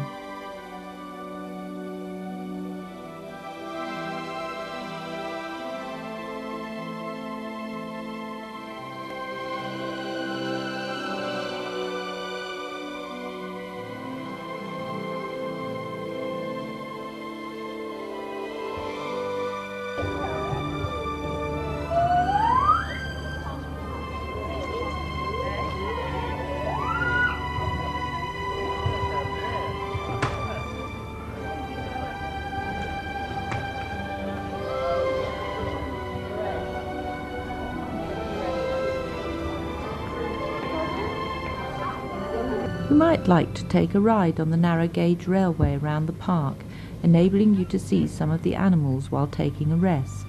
Speaker 1: You might like to take a ride on the narrow gauge railway around the park, enabling you to see some of the animals while taking a rest.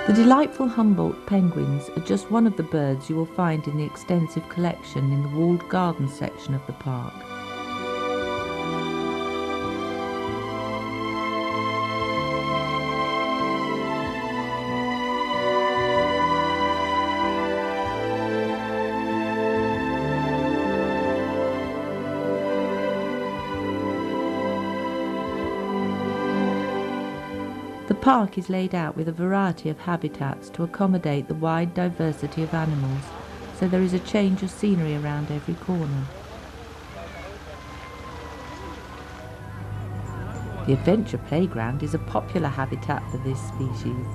Speaker 1: The delightful Humboldt penguins are just one of the birds you will find in the extensive collection in the walled garden section of the park. The park is laid out with a variety of habitats to accommodate the wide diversity of animals, so there is a change of scenery around every corner. The adventure playground is a popular habitat for this species.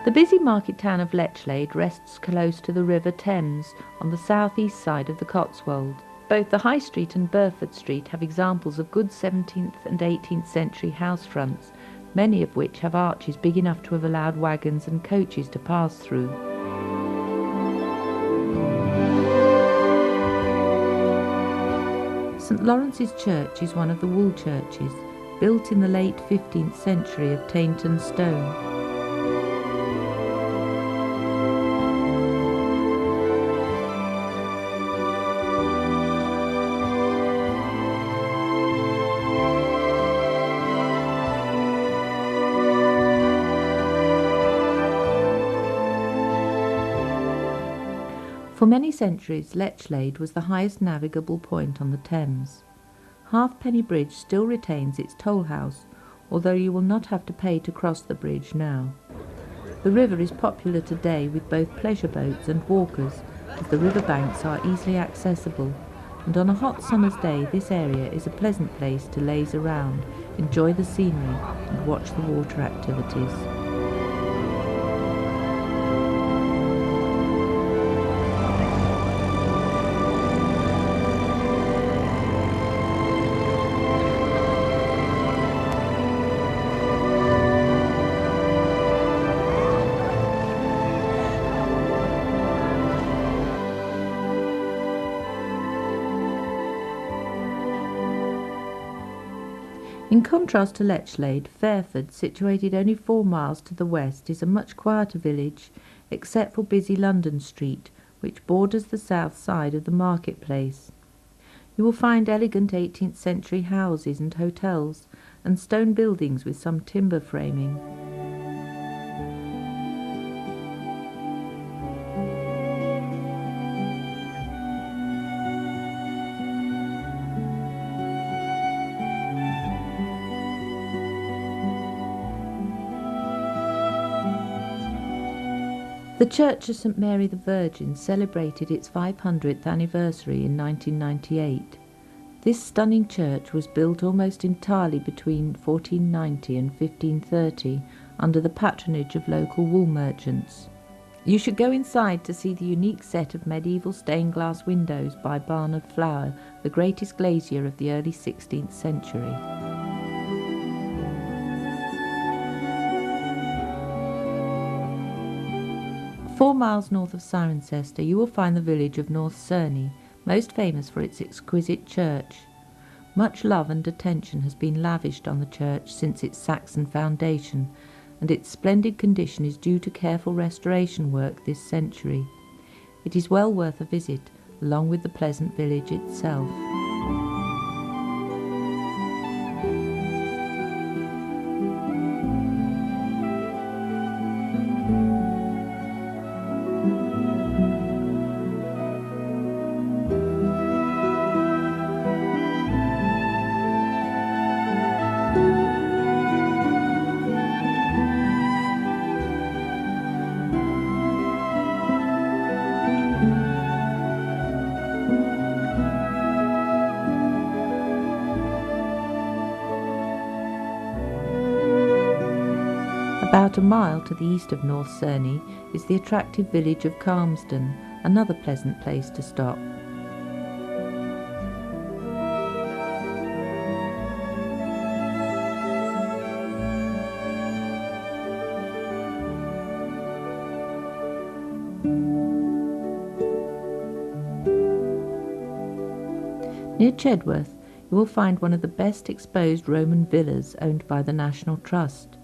Speaker 1: The busy market town of Lechlade rests close to the River Thames on the south-east side of the Cotswolds. Both the High Street and Burford Street have examples of good 17th and 18th century house fronts, many of which have arches big enough to have allowed wagons and coaches to pass through. St Lawrence's Church is one of the wall churches, built in the late 15th century of Tainton stone. For many centuries, Lechlade was the highest navigable point on the Thames. Halfpenny Bridge still retains its toll house, although you will not have to pay to cross the bridge now. The river is popular today with both pleasure boats and walkers, as the river banks are easily accessible, and on a hot summer's day this area is a pleasant place to laze around, enjoy the scenery and watch the water activities. In contrast to Lechlade, Fairford, situated only 4 miles to the west, is a much quieter village, except for busy London Street, which borders the south side of the marketplace. You will find elegant 18th century houses and hotels, and stone buildings with some timber framing. The Church of St Mary the Virgin celebrated its 500th anniversary in 1998. This stunning church was built almost entirely between 1490 and 1530 under the patronage of local wool merchants. You should go inside to see the unique set of medieval stained glass windows by Barnard Flower, the greatest glazier of the early 16th century. 4 miles north of Cirencester you will find the village of North Cerney, most famous for its exquisite church. Much love and attention has been lavished on the church since its Saxon foundation, and its splendid condition is due to careful restoration work this century. It is well worth a visit, along with the pleasant village itself. About a mile to the east of North Cerney is the attractive village of Calmsden, another pleasant place to stop. Near Chedworth you will find one of the best exposed Roman villas owned by the National Trust.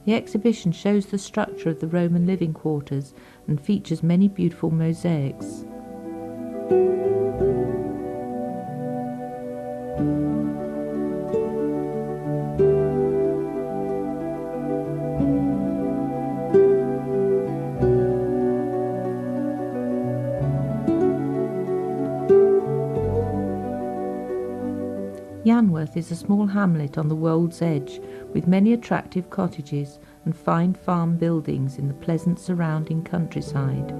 Speaker 1: The exhibition shows the structure of the Roman living quarters and features many beautiful mosaics. Yanworth is a small hamlet on the Wold's Edge with many attractive cottages and fine farm buildings in the pleasant surrounding countryside.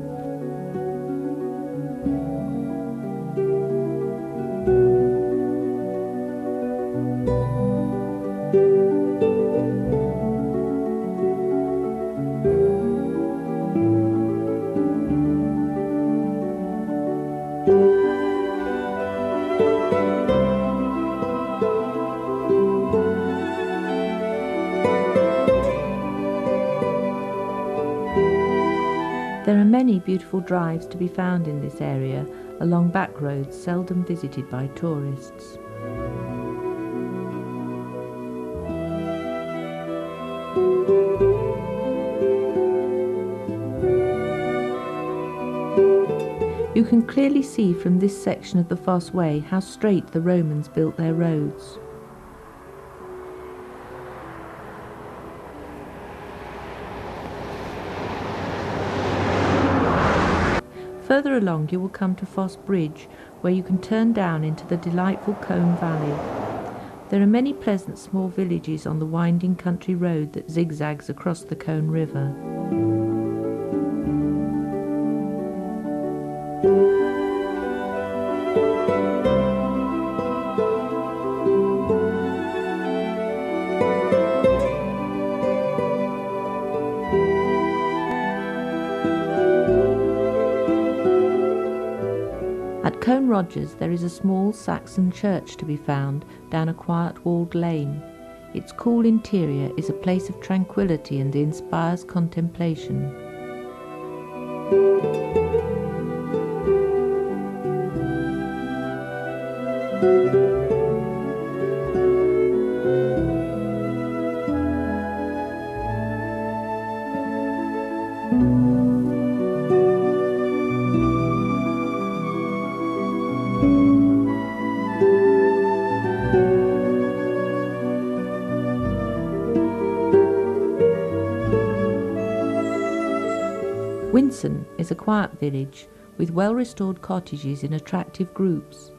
Speaker 1: There are many beautiful drives to be found in this area, along back roads seldom visited by tourists. You can clearly see from this section of the Fosse Way how straight the Romans built their roads. Further along you will come to Fosse Bridge, where you can turn down into the delightful Combe Valley. There are many pleasant small villages on the winding country road that zigzags across the Colne River. At Colne Rogers there is a small Saxon church to be found down a quiet walled lane. Its cool interior is a place of tranquillity and inspires contemplation. Winson is a quiet village with well-restored cottages in attractive groups.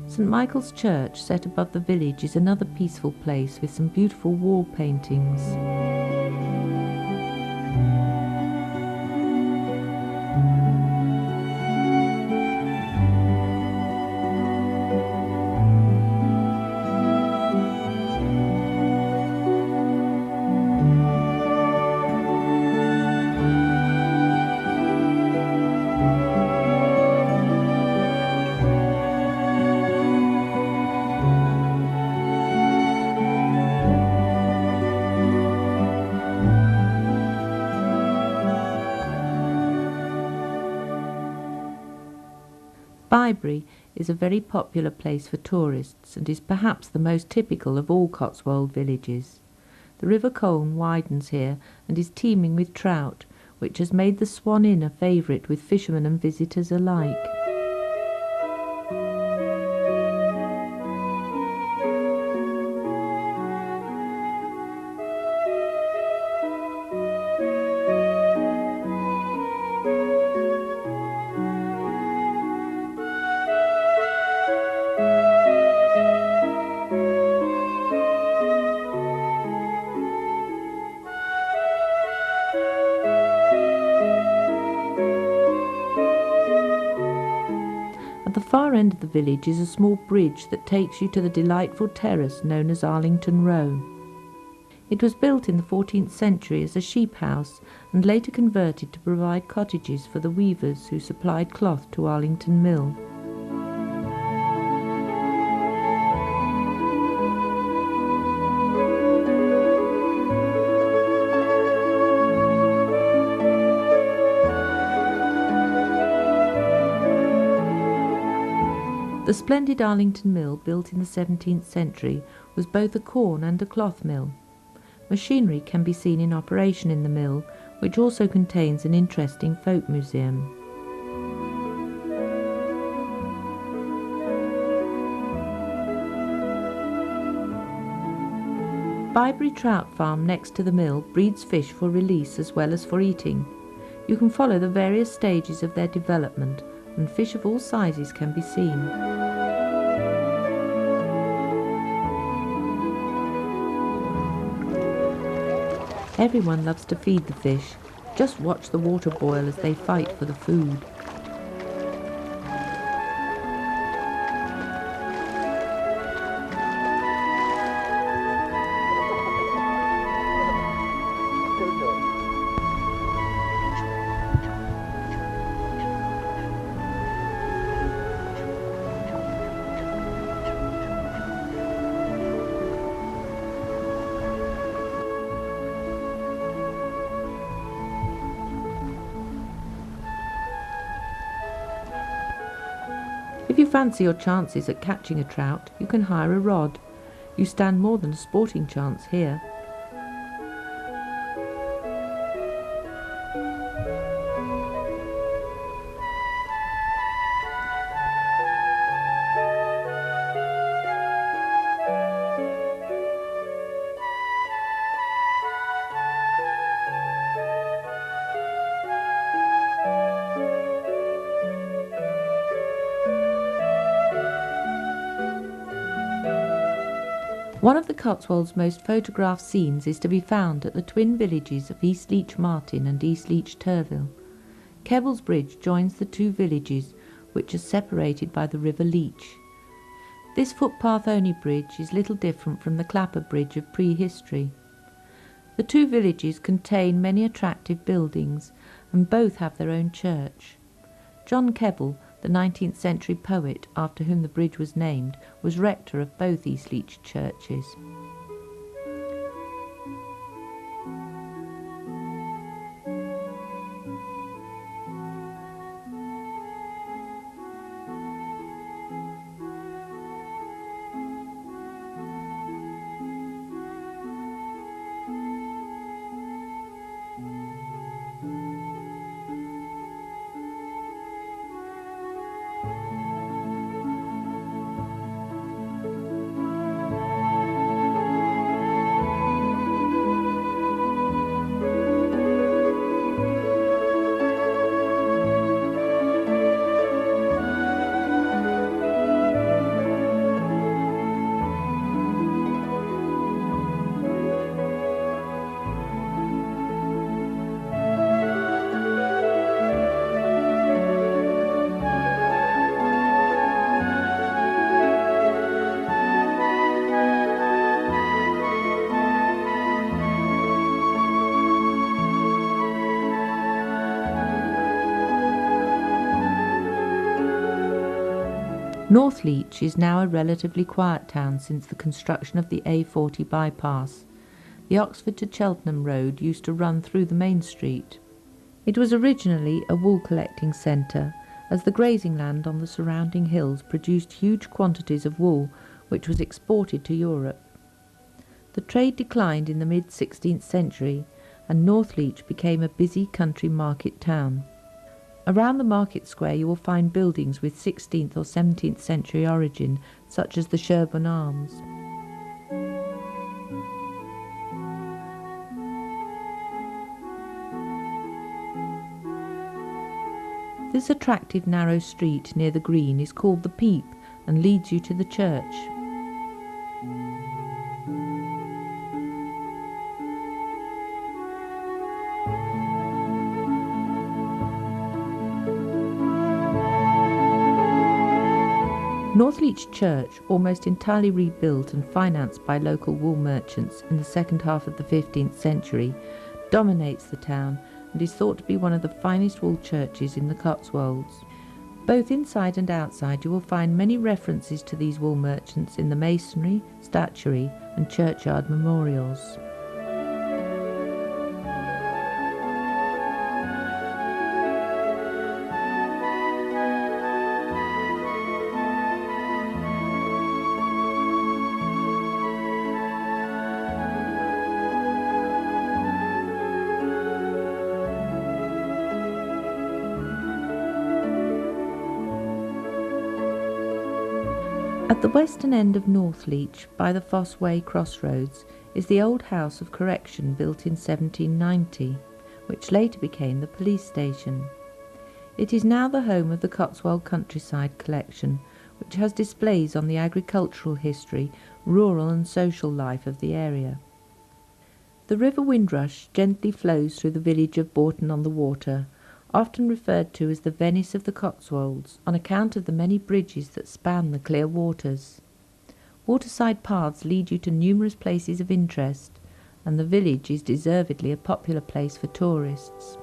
Speaker 1: St Michael's Church, set above the village, is another peaceful place with some beautiful wall paintings. Bybury is a very popular place for tourists and is perhaps the most typical of all Cotswold villages. The River Colne widens here and is teeming with trout, which has made the Swan Inn a favourite with fishermen and visitors alike. At the far end of the village is a small bridge that takes you to the delightful terrace known as Arlington Row. It was built in the 14th century as a sheep house and later converted to provide cottages for the weavers who supplied cloth to Arlington Mill. The splendid Arlington Mill, built in the 17th century, was both a corn and a cloth mill. Machinery can be seen in operation in the mill, which also contains an interesting folk museum. Bybury Trout Farm next to the mill breeds fish for release as well as for eating. You can follow the various stages of their development, and fish of all sizes can be seen. Everyone loves to feed the fish. Just watch the water boil as they fight for the food. If you fancy your chances at catching a trout, you can hire a rod. You stand more than a sporting chance here. One of the Cotswolds' most photographed scenes is to be found at the twin villages of East Leach Martin and East Leach Turville. Kebble's Bridge joins the two villages, which are separated by the River Leach. This footpath-only bridge is little different from the Clapper Bridge of prehistory. The two villages contain many attractive buildings, and both have their own church. John Kebble, the 19th century poet after whom the bridge was named, was rector of both East Leach churches. North Leach is now a relatively quiet town since the construction of the A40 bypass. The Oxford to Cheltenham road used to run through the main street. It was originally a wool collecting centre, as the grazing land on the surrounding hills produced huge quantities of wool which was exported to Europe. The trade declined in the mid-16th century and North Leach became a busy country market town. Around the market square you will find buildings with 16th or 17th century origin, such as the Sherborne Arms. This attractive narrow street near the green is called the Peep and leads you to the church. North Leach Church, almost entirely rebuilt and financed by local wool merchants in the second half of the 15th century, dominates the town and is thought to be one of the finest wool churches in the Cotswolds. Both inside and outside you will find many references to these wool merchants in the masonry, statuary and churchyard memorials. At the western end of North Leach, by the Foss Way crossroads, is the old House of Correction built in 1790, which later became the police station. It is now the home of the Cotswold Countryside Collection, which has displays on the agricultural history, rural and social life of the area. The River Windrush gently flows through the village of Bourton-on-the-Water, often referred to as the Venice of the Cotswolds, on account of the many bridges that span the clear waters. Waterside paths lead you to numerous places of interest, and the village is deservedly a popular place for tourists.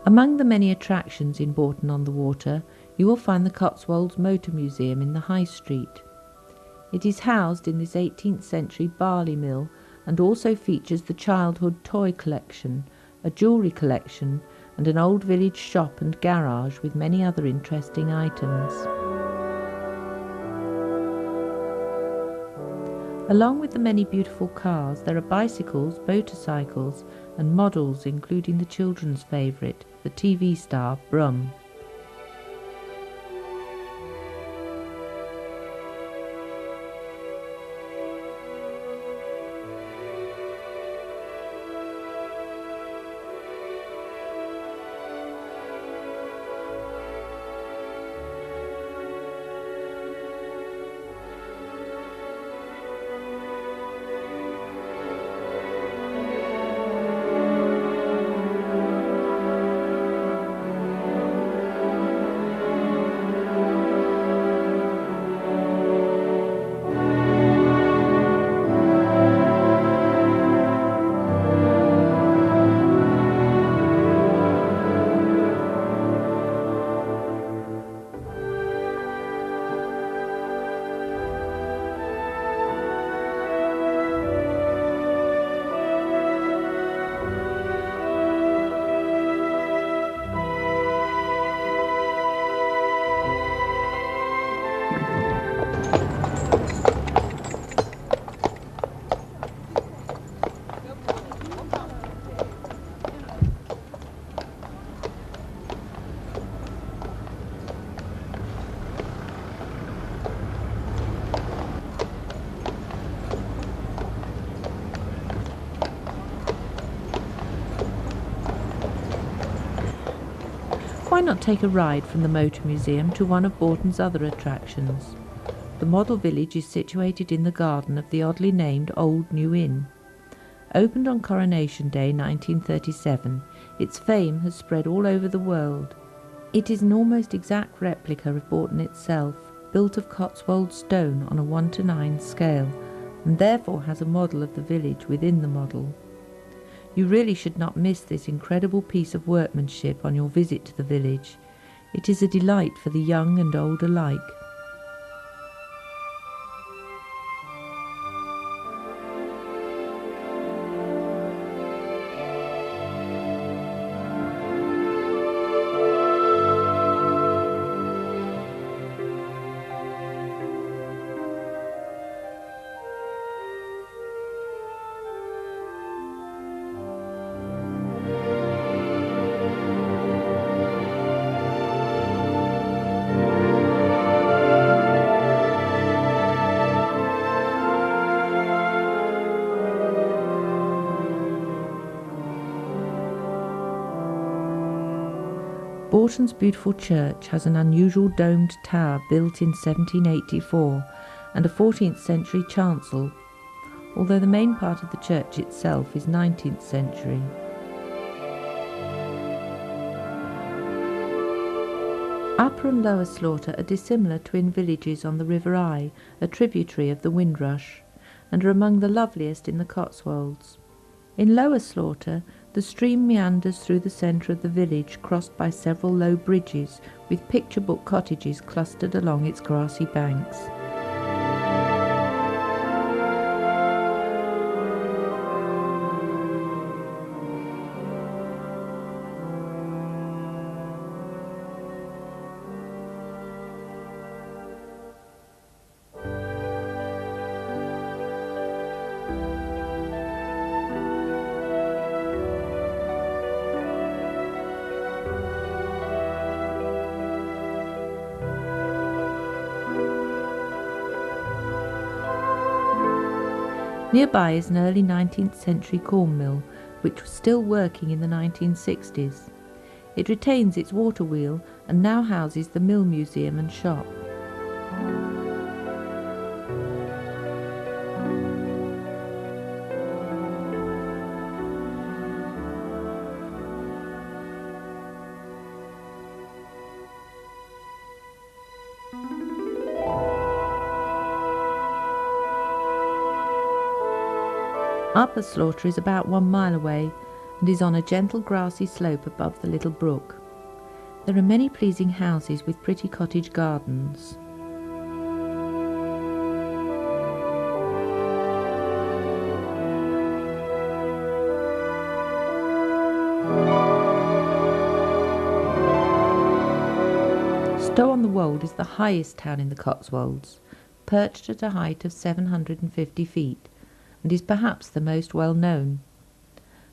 Speaker 1: Among the many attractions in Bourton-on-the-Water, you will find the Cotswolds Motor Museum in the High Street. It is housed in this 18th century barley mill and also features the childhood toy collection, a jewellery collection and an old village shop and garage with many other interesting items. Along with the many beautiful cars, there are bicycles, motorcycles and models, including the children's favourite, the TV star Brum. Why not take a ride from the Motor Museum to one of Bourton's other attractions? The model village is situated in the garden of the oddly named Old New Inn. Opened on Coronation Day 1937, its fame has spread all over the world. It is an almost exact replica of Bourton itself, built of Cotswold stone on a 1:9 scale, and therefore has a model of the village within the model. You really should not miss this incredible piece of workmanship on your visit to the village. It is a delight for the young and old alike. Bourton's beautiful church has an unusual domed tower built in 1784 and a 14th century chancel, although the main part of the church itself is 19th century. Upper and Lower Slaughter are dissimilar twin villages on the River Eye, a tributary of the Windrush, and are among the loveliest in the Cotswolds. In Lower Slaughter, the stream meanders through the centre of the village, crossed by several low bridges, with picture book cottages clustered along its grassy banks. Nearby is an early 19th century corn mill, which was still working in the 1960s. It retains its water wheel and now houses the mill museum and shop. Upper Slaughter is about 1 mile away, and is on a gentle grassy slope above the little brook. There are many pleasing houses with pretty cottage gardens. Stow-on-the-Wold is the highest town in the Cotswolds, perched at a height of 750 feet, and is perhaps the most well known.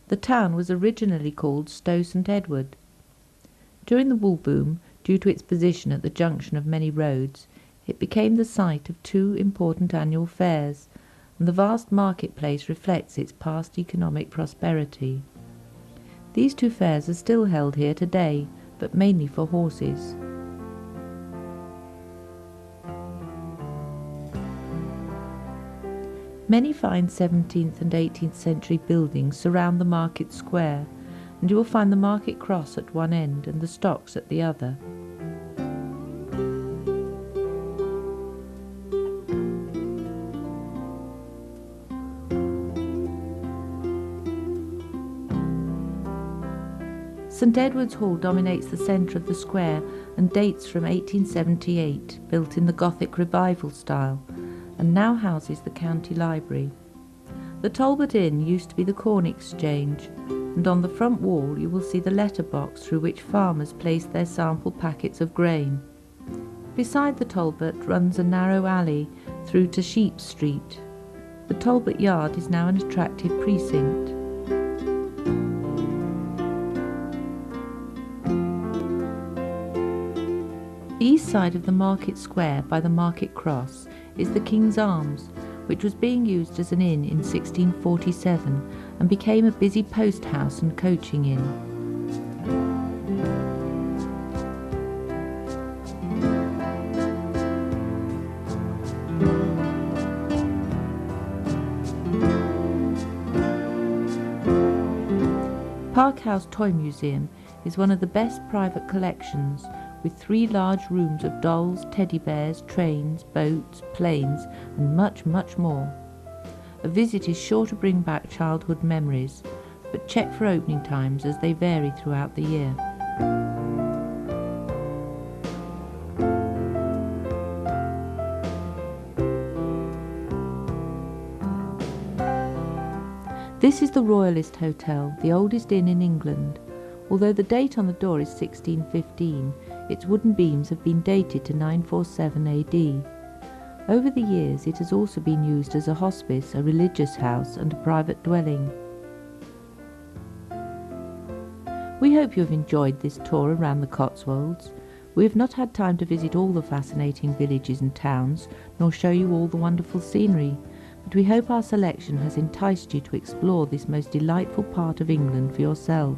Speaker 1: The town was originally called Stow St Edward. During the wool boom, due to its position at the junction of many roads, it became the site of two important annual fairs, and the vast marketplace reflects its past economic prosperity. These two fairs are still held here today, but mainly for horses. Many fine 17th and 18th century buildings surround the market square, and you will find the market cross at one end and the stocks at the other. St Edward's Hall dominates the centre of the square and dates from 1878, built in the Gothic Revival style, and now houses the county library. The Talbot Inn used to be the corn exchange, and on the front wall you will see the letterbox through which farmers place their sample packets of grain. Beside the Talbot runs a narrow alley through to Sheep Street. The Talbot Yard is now an attractive precinct. The east side of the market square by the market cross is the King's Arms, which was being used as an inn in 1647 and became a busy post house and coaching inn. Park House Toy Museum is one of the best private collections, with 3 large rooms of dolls, teddy bears, trains, boats, planes, and much, much more. A visit is sure to bring back childhood memories, but check for opening times as they vary throughout the year. This is the Royalist Hotel, the oldest inn in England. Although the date on the door is 1615, its wooden beams have been dated to 947 AD. Over the years it has also been used as a hospice, a religious house and a private dwelling. We hope you have enjoyed this tour around the Cotswolds. We have not had time to visit all the fascinating villages and towns, nor show you all the wonderful scenery, but we hope our selection has enticed you to explore this most delightful part of England for yourself.